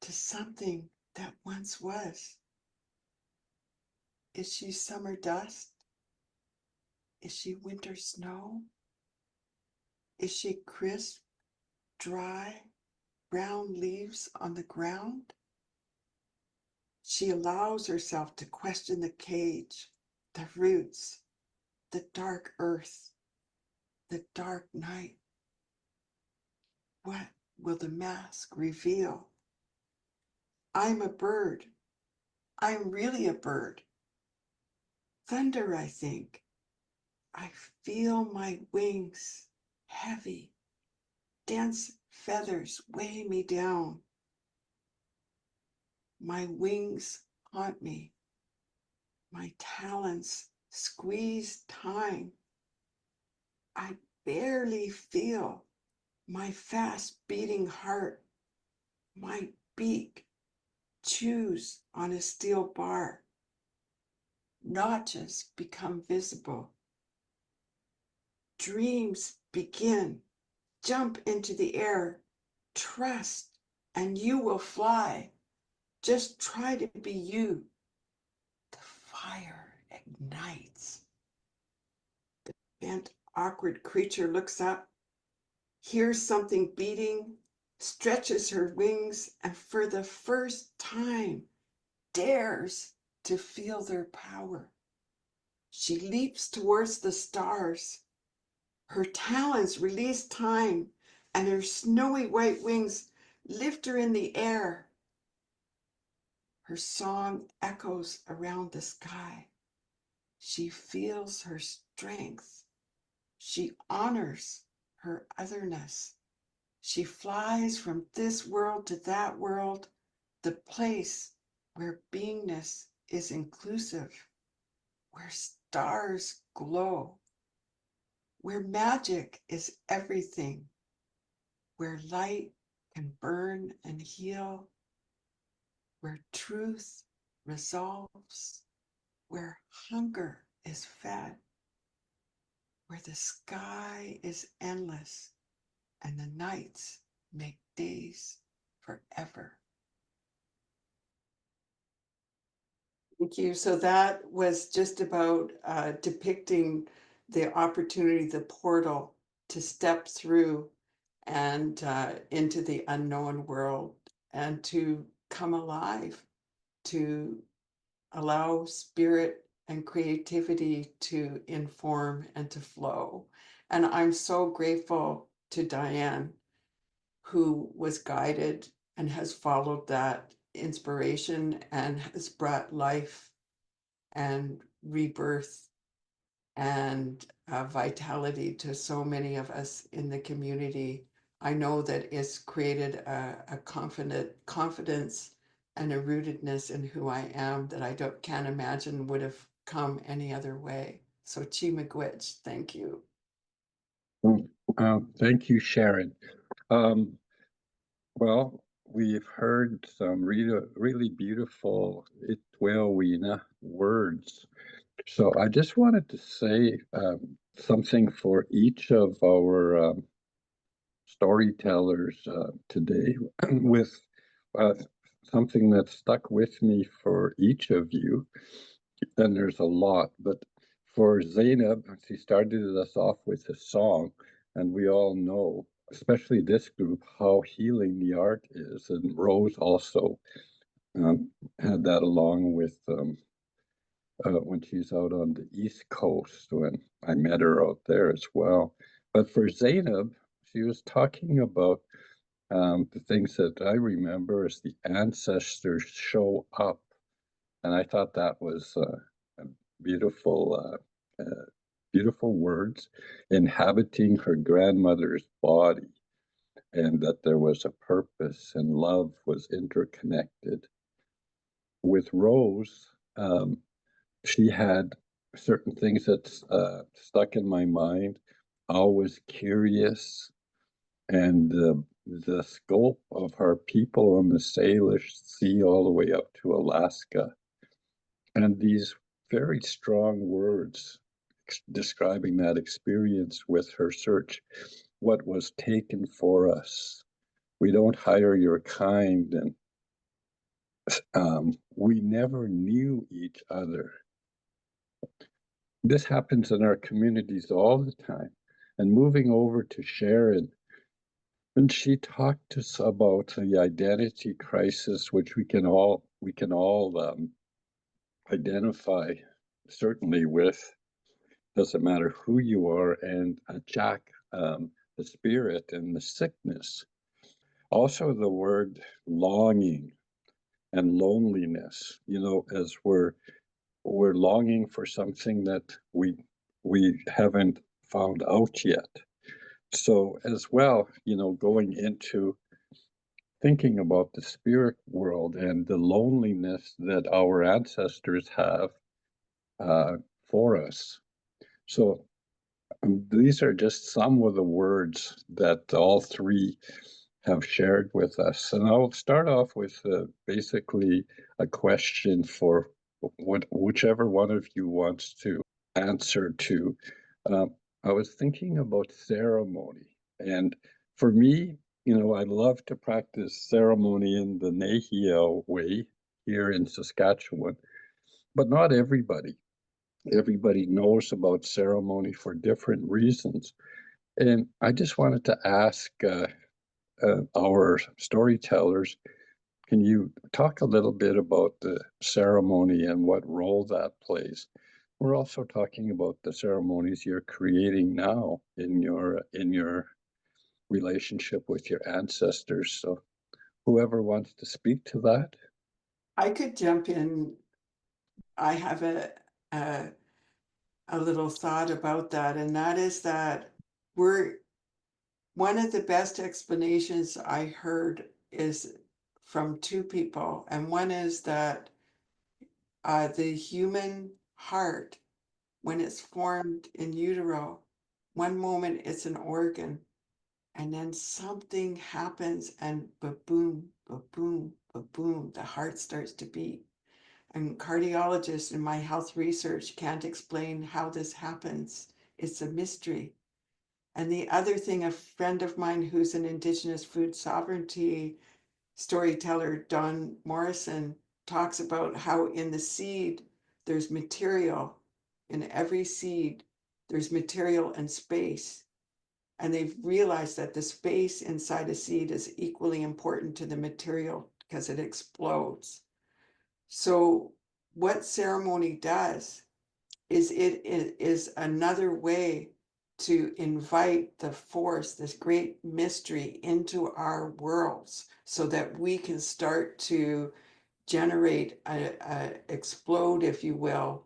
B: to something that once was. Is she summer dust? Is she winter snow? Is she crisp, dry, brown leaves on the ground? She allows herself to question the cage, the roots, the dark earth, the dark night. What will the mask reveal? I'm a bird. I'm really a bird. thunder, I think. I feel my wings heavy, dense feathers weigh me down. My wings haunt me. My talons squeeze time. I barely feel my fast beating heart. My beak chews on a steel bar. Notches become visible. Dreams begin. Jump into the air. Trust, and you will fly. Just try to be you. The fire ignites. The bent, awkward creature looks up, hears something beating, stretches her wings, and for the first time dares to feel their power. She leaps towards the stars. Her talons release time, and her snowy white wings lift her in the air. Her song echoes around the sky. She feels her strength. She honors her otherness. She flies from this world to that world, the place where beingness is inclusive, where stars glow, where magic is everything, where light can burn and heal, where truth resolves, where hunger is fed, where the sky is endless and the nights make days forever. Thank you. So that was just about depicting the opportunity, the portal to step through and into the unknown world and to come alive, to allow spirit and creativity to inform and to flow. And I'm so grateful to Diane, who was guided and has followed that inspiration and has brought life and rebirth and vitality to so many of us in the community. I know that it's created a confidence and a rootedness in who I am that I can't imagine would have come any other way. So Chi Miigwech, thank you.
A: Thank you, Sharon. Well, we've heard some really beautiful Itwewina words. So I just wanted to say something for each of our storytellers today with something that stuck with me for each of you. And there's a lot, but for Zainab, she started us off with a song, and we all know, especially this group, how healing the art is. And Rose also had that along with when she's out on the East Coast, when I met her out there as well. But for Zainab, she was talking about the things that I remember as the ancestors show up. And I thought that was a beautiful, beautiful words, inhabiting her grandmother's body, and that there was a purpose and love was interconnected. With Rose, she had certain things that stuck in my mind. Always curious, and the scope of our people on the Salish Sea all the way up to Alaska, and these very strong words describing that experience with her search. What was taken for us. We don't hire your kind, and we never knew each other. This happens in our communities all the time. And moving over to Sharon, and she talked to us about the identity crisis, which we can all identify certainly with. Doesn't matter who you are, and Jack, the spirit and the sickness. Also, the word longing and loneliness. You know, as we're we're longing for something that we haven't found out yet. So as well, going into thinking about the spirit world and the loneliness that our ancestors have for us. So these are just some of the words that all three have shared with us. And I'll start off with basically a question for whichever one of you wants to answer to. I was thinking about ceremony. And for me, I love to practice ceremony in the Nahia way here in Saskatchewan, but not everybody. Everybody knows about ceremony for different reasons. And I just wanted to ask our storytellers, can you talk a little bit about the ceremony and what role that plays? We're also talking about the ceremonies you're creating now in your relationship with your ancestors. So whoever wants to speak to that.
B: I could jump in. I have a little thought about that, and that is that we're one of the best explanations I heard is from two people, and one is that the human heart, when it's formed in utero, one moment it's an organ, and then something happens, and ba-boom, ba-boom, ba-boom, the heart starts to beat. And cardiologists in my health research can't explain how this happens. It's a mystery. And the other thing, a friend of mine who's an Indigenous food sovereignty storyteller, Don Morrison, talks about how in the seed, there's material. In every seed, there's material and space. And they've realized that the space inside a seed is equally important to the material because it explodes. So what ceremony does is it is another way to invite the force, this great mystery, into our worlds so that we can start to generate explode, if you will,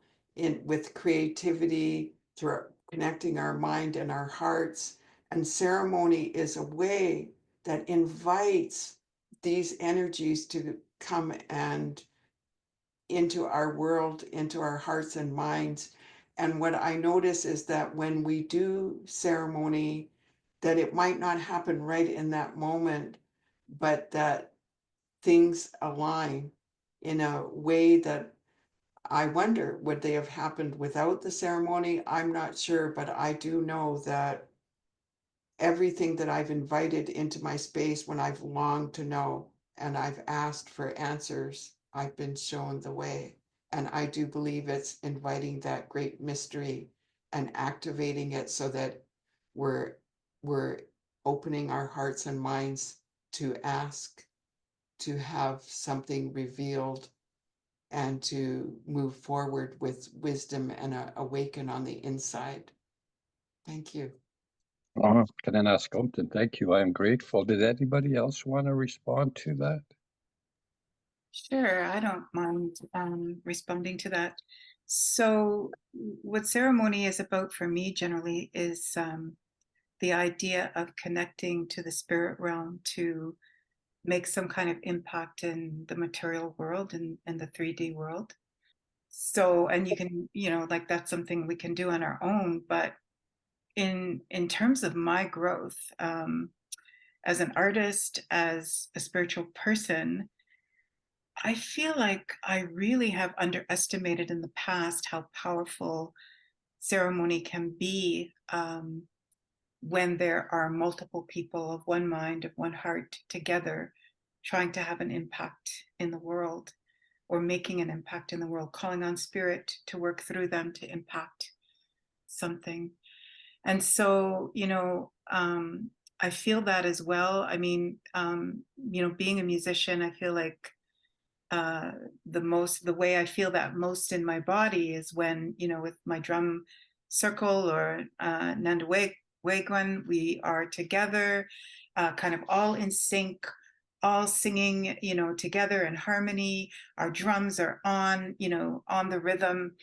B: with creativity through connecting our mind and our hearts. And ceremony is a way that invites these energies to come and into our world, into our hearts and minds. And what I notice is that when we do ceremony, that it might not happen right in that moment, but that things align in a way that I wonder, would they have happened without the ceremony? I'm not sure, but I do know that everything that I've invited into my space when I've longed to know and I've asked for answers, I've been shown the way. And I do believe it's inviting that great mystery and activating it so that we're we're opening our hearts and minds to ask, to have something revealed, and to move forward with wisdom and awaken on the inside. Thank you.
A: Can I ask Compton? Thank you. I am grateful. Did anybody else want to respond to that?
D: Sure, I don't mind responding to that. So, what ceremony is about for me generally is the idea of connecting to the spirit realm to make some kind of impact in the material world and the 3D world. So, and you can, like that's something we can do on our own, but in terms of my growth as an artist, as a spiritual person, I feel like I really have underestimated in the past how powerful ceremony can be when there are multiple people of one mind, of one heart together, trying to have an impact in the world or making an impact in the world, calling on spirit to work through them to impact something. And so, I feel that as well. I mean, being a musician, I feel like the way I feel that most in my body is when, with my drum circle or Nanda Wegwan, we are together, kind of all in sync, all singing, together in harmony. Our drums are on, on the rhythm.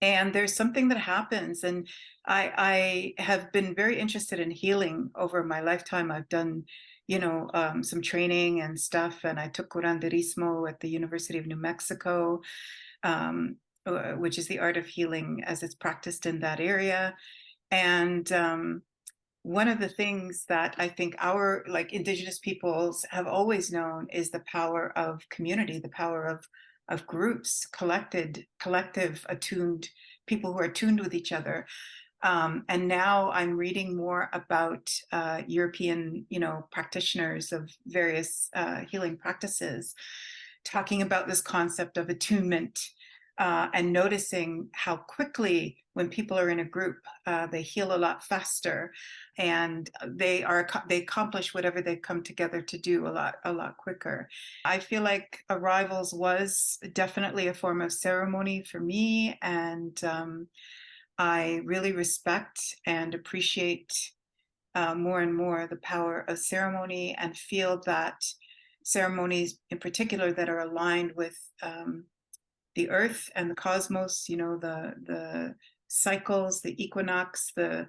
D: And there's something that happens. And I have been very interested in healing over my lifetime. I've done, some training and stuff. And I took curanderismo at the University of New Mexico, which is the art of healing as it's practiced in that area. And one of the things that I think our Indigenous peoples have always known is the power of community, the power of groups, collective attuned people who are attuned with each other. And now I'm reading more about European, practitioners of various healing practices, talking about this concept of attunement. And noticing how quickly, when people are in a group, they heal a lot faster, and they accomplish whatever they come together to do a lot quicker. I feel like arrivals was definitely a form of ceremony for me, and I really respect and appreciate more and more the power of ceremony, and feel that ceremonies in particular that are aligned with the earth and the cosmos, the cycles, the equinox, the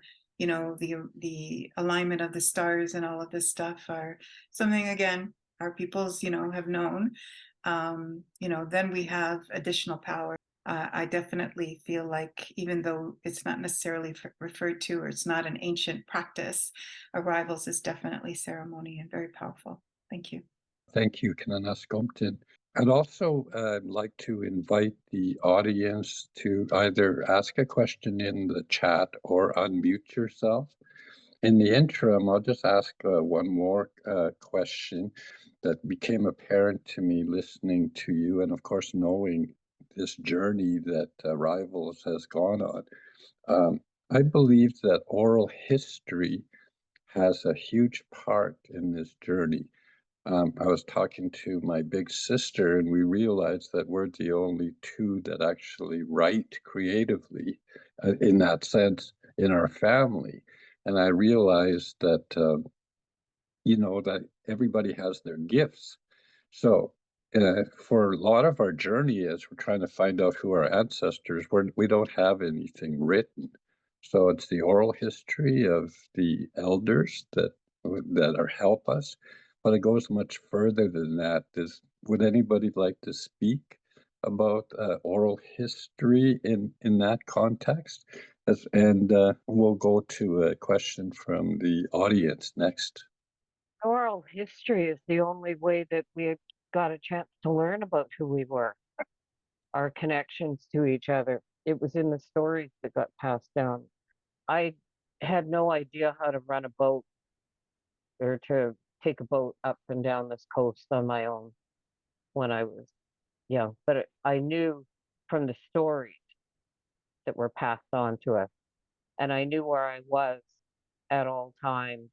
D: alignment of the stars and all of this stuff are something, again, our peoples, have known. Then we have additional power. I definitely feel like, even though it's not necessarily referred to, or it's not an ancient practice, arrivals is definitely ceremony and very powerful. Thank you.
A: Thank you, Kananaskompton. I'd also like to invite the audience to either ask a question in the chat or unmute yourself. In the interim, I'll just ask one more question that became apparent to me listening to you, and of course knowing this journey that Rivals has gone on. I believe that oral history has a huge part in this journey. I was talking to my big sister, and we realized that we're the only two that actually write creatively in that sense in our family. And I realized that, that everybody has their gifts. So for a lot of our journey, as we're trying to find out who our ancestors were, we don't have anything written. So it's the oral history of the elders that help us. But it goes much further than that. Would anybody like to speak about oral history in that context? And we'll go to a question from the audience next.
E: Oral history is the only way that we got a chance to learn about who we were, our connections to each other. It was in the stories that got passed down. I had no idea how to run a boat or to take a boat up and down this coast on my own when I was young, but I knew from the stories that were passed on to us, and I knew where I was at all times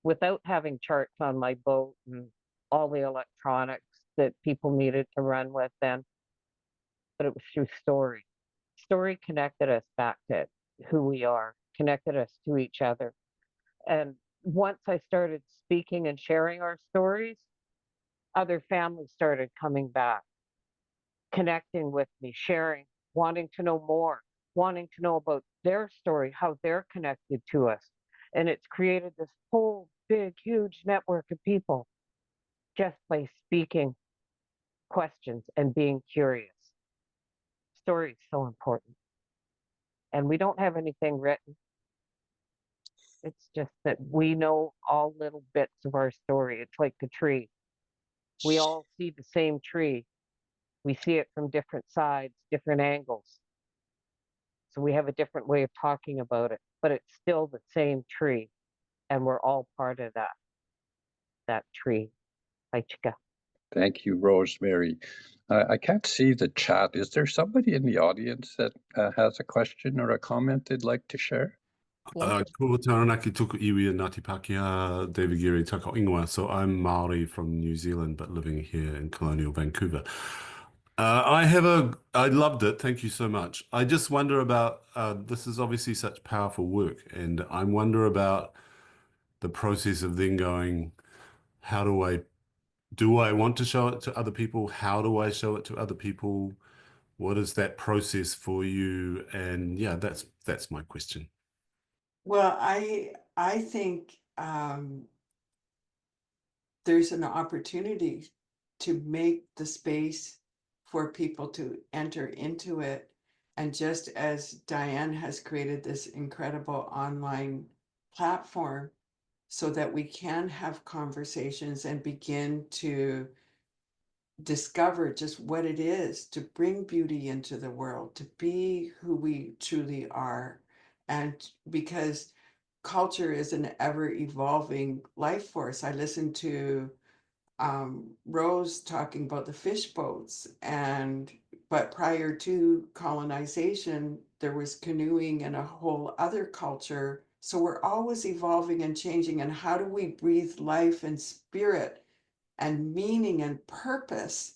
E: without having charts on my boat and all the electronics that people needed to run with then. But it was through story. Story connected us back to who we are, connected us to each other. And once I started speaking and sharing our stories, other families started coming back, connecting with me, sharing, wanting to know more, wanting to know about their story, how they're connected to us. And it's created this whole big, huge network of people just by speaking questions and being curious. Story is so important. And we don't have anything written. It's just that we know all little bits of our story. It's like the tree. We all see the same tree. We see it from different sides, different angles. So we have a different way of talking about it, but it's still the same tree. And we're all part of that tree. Aichika.
A: Thank you, Rosemary. I can't see the chat. Is there somebody in the audience that has a question or a comment they'd like to share?
F: Ko Taranaki tuku iwi Ngāti Pākehā, David Geary Taka Ingoa. So I'm Maori from New Zealand, but living here in colonial Vancouver. I loved it. Thank you so much. I just wonder about, this is obviously such powerful work, and I wonder about the process of then going, how do I do I want to show it to other people? How do I show it to other people? What is that process for you? And yeah, that's my question.
B: Well, I think there's an opportunity to make the space for people to enter into it. And just as Diane has created this incredible online platform so that we can have conversations and begin to discover just what it is to bring beauty into the world, to be who we truly are. And because culture is an ever evolving life force. I listened to Rose talking about the fish boats, but prior to colonization, there was canoeing and a whole other culture. So we're always evolving and changing. And how do we breathe life and spirit and meaning and purpose,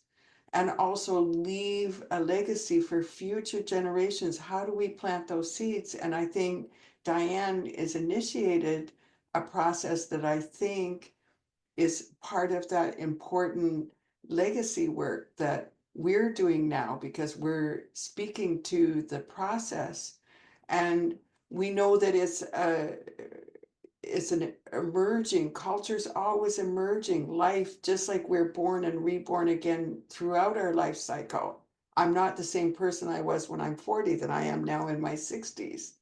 B: and also leave a legacy for future generations? How do we plant those seeds? And I think Diane is initiated a process that I think is part of that important legacy work that we're doing now, because we're speaking to the process. And we know that it's an emerging, culture's always emerging life, just like we're born and reborn again throughout our life cycle. I'm not the same person I was when I'm 40 that I am now in my 60s.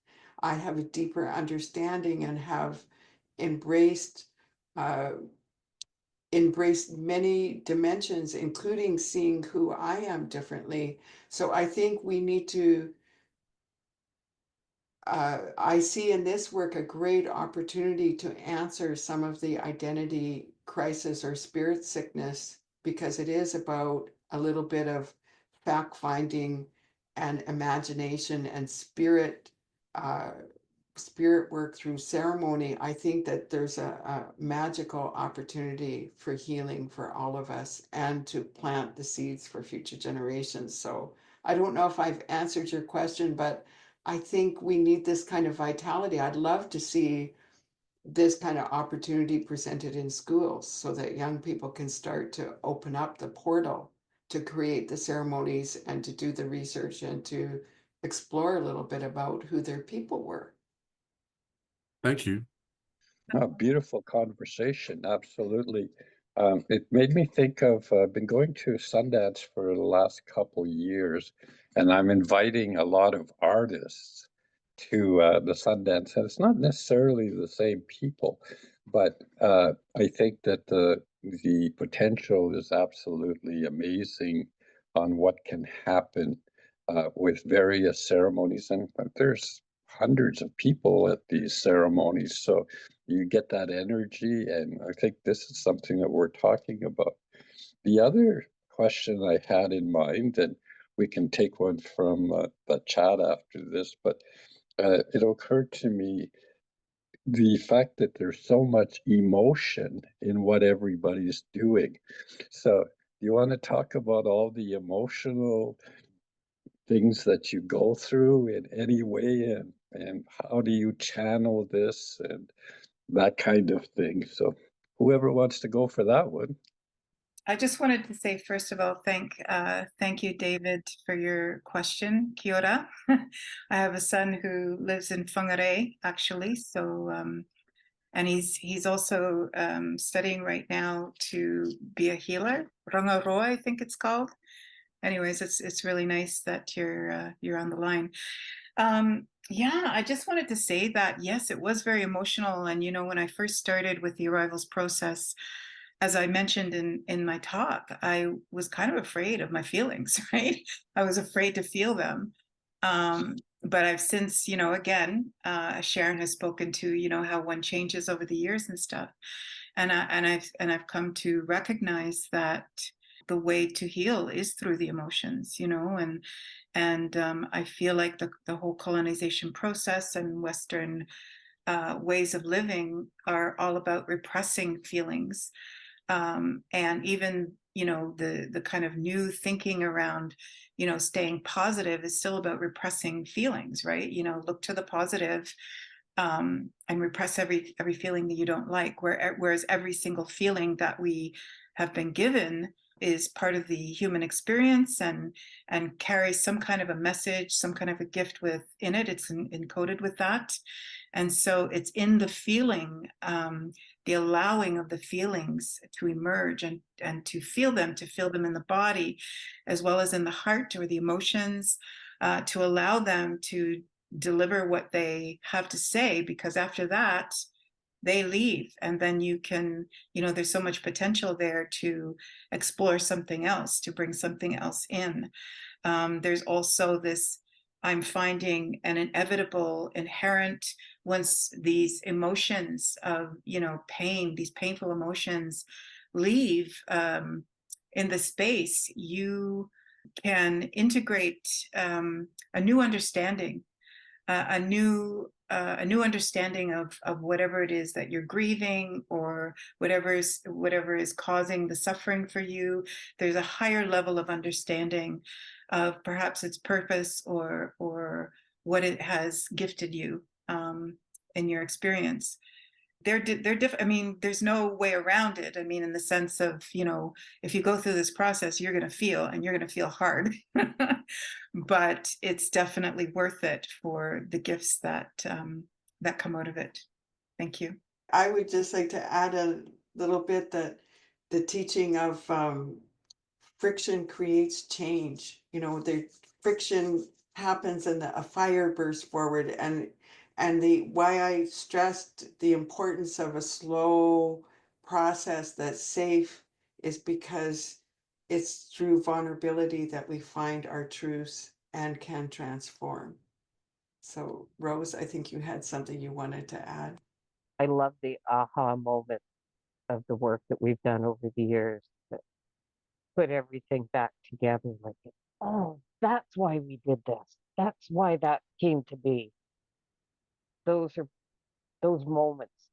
B: I have a deeper understanding and have embraced uh, many dimensions, including seeing who I am differently. So I think we need to, I see in this work a great opportunity to answer some of the identity crisis or spirit sickness, because it is about a little bit of fact finding and imagination and uh, spirit work through ceremony. I think that there's a magical opportunity for healing for all of us and to plant the seeds for future generations. So I don't know if I've answered your question, but I think we need this kind of vitality. I'd love to see this kind of opportunity presented in schools so that young people can start to open up the portal to create the ceremonies and to do the research and to explore a little bit about who their people were.
F: Thank you.
A: A beautiful conversation, absolutely. It made me think of, I've been going to Sundance for the last couple years, and I'm inviting a lot of artists to the Sundance. And it's not necessarily the same people, but I think that the potential is absolutely amazing on what can happen with various ceremonies. And there's hundreds of people at these ceremonies. So you get that energy, and I think this is something that we're talking about. The other question I had in mind, and we can take one from the chat after this, but it occurred to me the fact that there's so much emotion in what everybody's doing. So you want to talk about all the emotional things that you go through in any way, and how do you channel this and that kind of thing? So whoever wants to go for that one.
D: I just wanted to say, first of all, thank you, David, for your question. Kia ora. I have a son who lives in Whangarei, actually. So, and he's also studying right now to be a healer. Rangaroa, I think it's called. Anyways, it's really nice that you're on the line. Yeah, I just wanted to say that yes, it was very emotional. And when I first started with the arrivals process, as I mentioned in my talk, I was kind of afraid of my feelings, right? I was afraid to feel them. But I've since, again, Sharon has spoken to, how one changes over the years and stuff. And I've come to recognize that the way to heal is through the emotions, and I feel like the whole colonization process and Western ways of living are all about repressing feelings. And even the kind of new thinking around staying positive is still about repressing feelings, right? Look to the positive, and repress every feeling that you don't like, whereas every single feeling that we have been given is part of the human experience and carries some kind of a message, some kind of a gift within it. It's encoded with that. And so it's in the feeling, the allowing of the feelings to emerge and to feel them in the body, as well as in the heart or the emotions, to allow them to deliver what they have to say, because after that, they leave, and then you can, there's so much potential there to explore something else, to bring something else in. There's also this, I'm finding an inevitable, inherent, once these emotions of, pain, these painful emotions leave in the space, you can integrate a new understanding, a new understanding of whatever it is that you're grieving, or whatever is causing the suffering for you. There's a higher level of understanding of perhaps its purpose or what it has gifted you in your experience. They're different. I mean, there's no way around it. I mean, in the sense of, if you go through this process, you're going to feel, and you're going to feel hard, but it's definitely worth it for the gifts that that come out of it. Thank you.
B: I would just like to add a little bit that the teaching of friction creates change. The friction happens and a fire bursts forward, and why I stressed the importance of a slow process that's safe is because it's through vulnerability that we find our truths and can transform. So, Rose, I think you had something you wanted to add.
E: I love the aha moment of the work that we've done over the years that put everything back together. Like, oh, that's why we did this. That's why that came to be. Those moments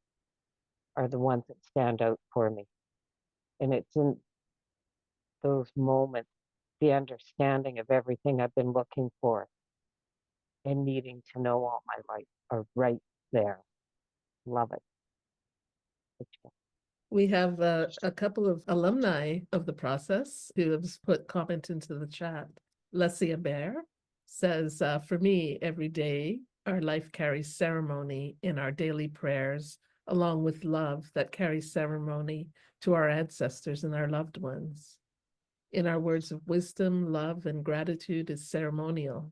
E: are the ones that stand out for me. And it's in those moments, the understanding of everything I've been looking for and needing to know all my life are right there. Love it.
C: We have a couple of alumni of the process who have put comment into the chat. Lesia Bear says, for me, every day, our life carries ceremony in our daily prayers, along with love that carries ceremony to our ancestors and our loved ones. In our words of wisdom, love, and gratitude is ceremonial.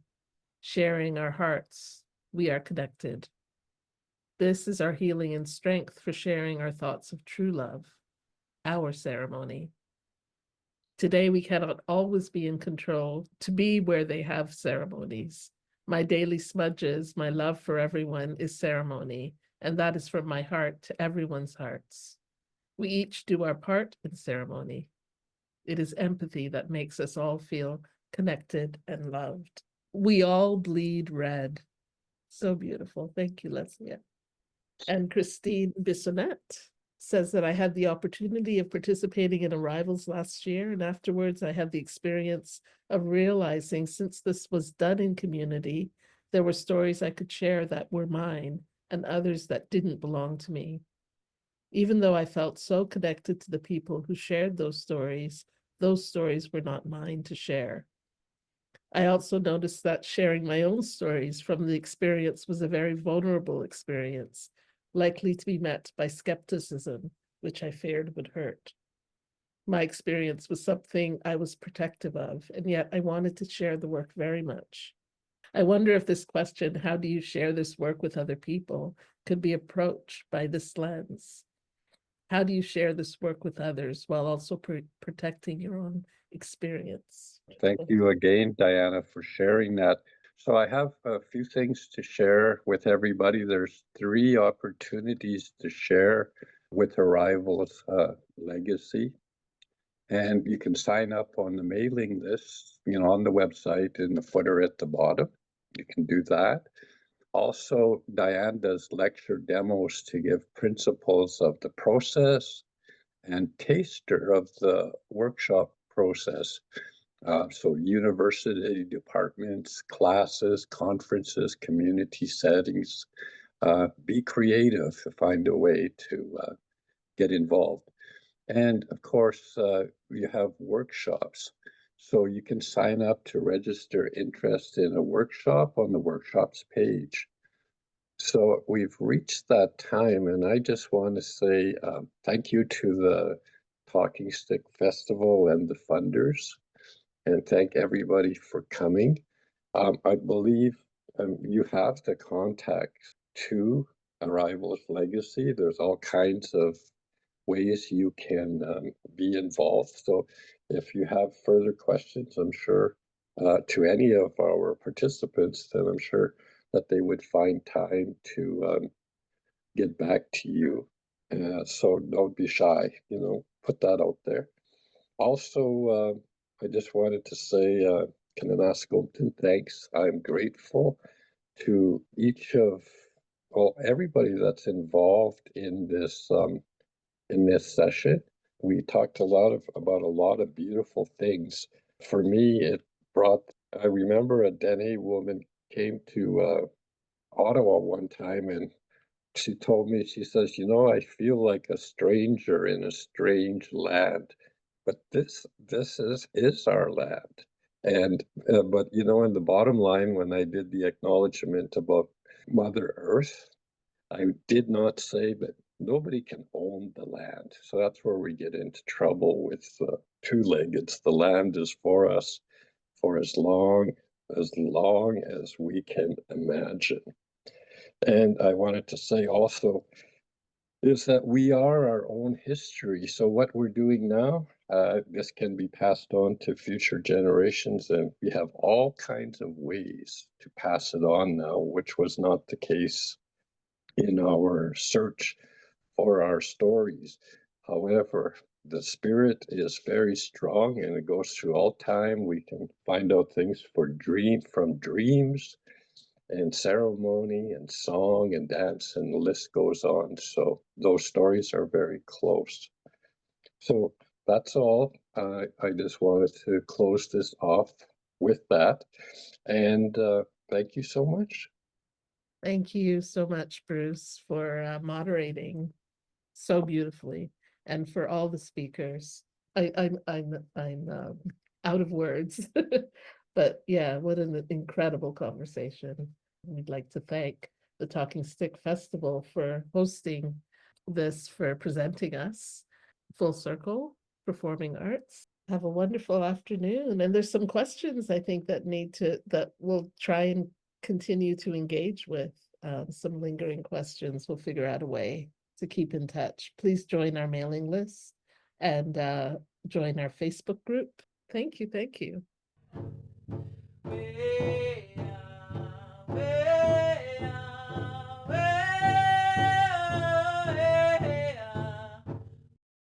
C: Sharing our hearts, we are connected. This is our healing and strength for sharing our thoughts of true love, our ceremony. Today, we cannot always be in control to be where they have ceremonies. My daily smudges, my love for everyone is ceremony, and that is from my heart to everyone's hearts. We each do our part in ceremony. It is empathy that makes us all feel connected and loved. We all bleed red. So beautiful. Thank you, Lesia. And Christine Bissonnette says that I had the opportunity of participating in arrivals last year, and afterwards I had the experience of realizing, since this was done in community, there were stories I could share that were mine and others that didn't belong to me. Even though I felt so connected to the people who shared those stories were not mine to share. I also noticed that sharing my own stories from the experience was a very vulnerable experience, likely to be met by skepticism, which I feared would hurt. My experience was something I was protective of, and yet I wanted to share the work very much. I wonder if this question, how do you share this work with other people, could be approached by this lens. How do you share this work with others while also protecting your own experience?
A: Thank you again, Diana, for sharing that. So I have a few things to share with everybody. There's 3 opportunities to share with Arrival's legacy. And you can sign up on the mailing list, on the website in the footer at the bottom. You can do that. Also, Diane does lecture demos to give principles of the process and taster of the workshop process. So university departments, classes, conferences, community settings, be creative to find a way to get involved. And of course, you have workshops. So you can sign up to register interest in a workshop on the workshops page. So we've reached that time, and I just want to say thank you to the Talking Stick Festival and the funders, and thank everybody for coming. I believe you have the contact to Arrival's Legacy. There's all kinds of ways you can be involved. So if you have further questions, I'm sure to any of our participants, then I'm sure that they would find time to get back to you. So don't be shy, put that out there. Also, I just wanted to say, Kananaskopton, thanks. I'm grateful to each of, well, everybody that's involved in this session. We talked about a lot of beautiful things. For me, I remember a Dene woman came to Ottawa one time, and she told me, she says, I feel like a stranger in a strange land, but this is our land. And but in the bottom line, when I did the acknowledgement about Mother Earth, I did not say that nobody can own the land. So that's where we get into trouble with two-leggeds. The land is for us for as long as we can imagine. And I wanted to say also is that we are our own history. So what we're doing now, this can be passed on to future generations, and we have all kinds of ways to pass it on now, which was not the case in our search for our stories. However, the spirit is very strong and it goes through all time. We can find out things from dreams and ceremony and song and dance, and the list goes on. So those stories are very close. So that's all. I just wanted to close this off with that. And thank you so much.
C: Thank you so much, Bruce, for moderating so beautifully, and for all the speakers. I'm out of words, but yeah, what an incredible conversation. We'd like to thank the Talking Stick Festival for hosting this, for presenting us Full Circle Performing Arts. Have a wonderful afternoon. And there's some questions I think that we'll try and continue to engage with. Some lingering questions. We'll figure out a way to keep in touch. Please join our mailing list and join our Facebook group. Thank you. Thank you.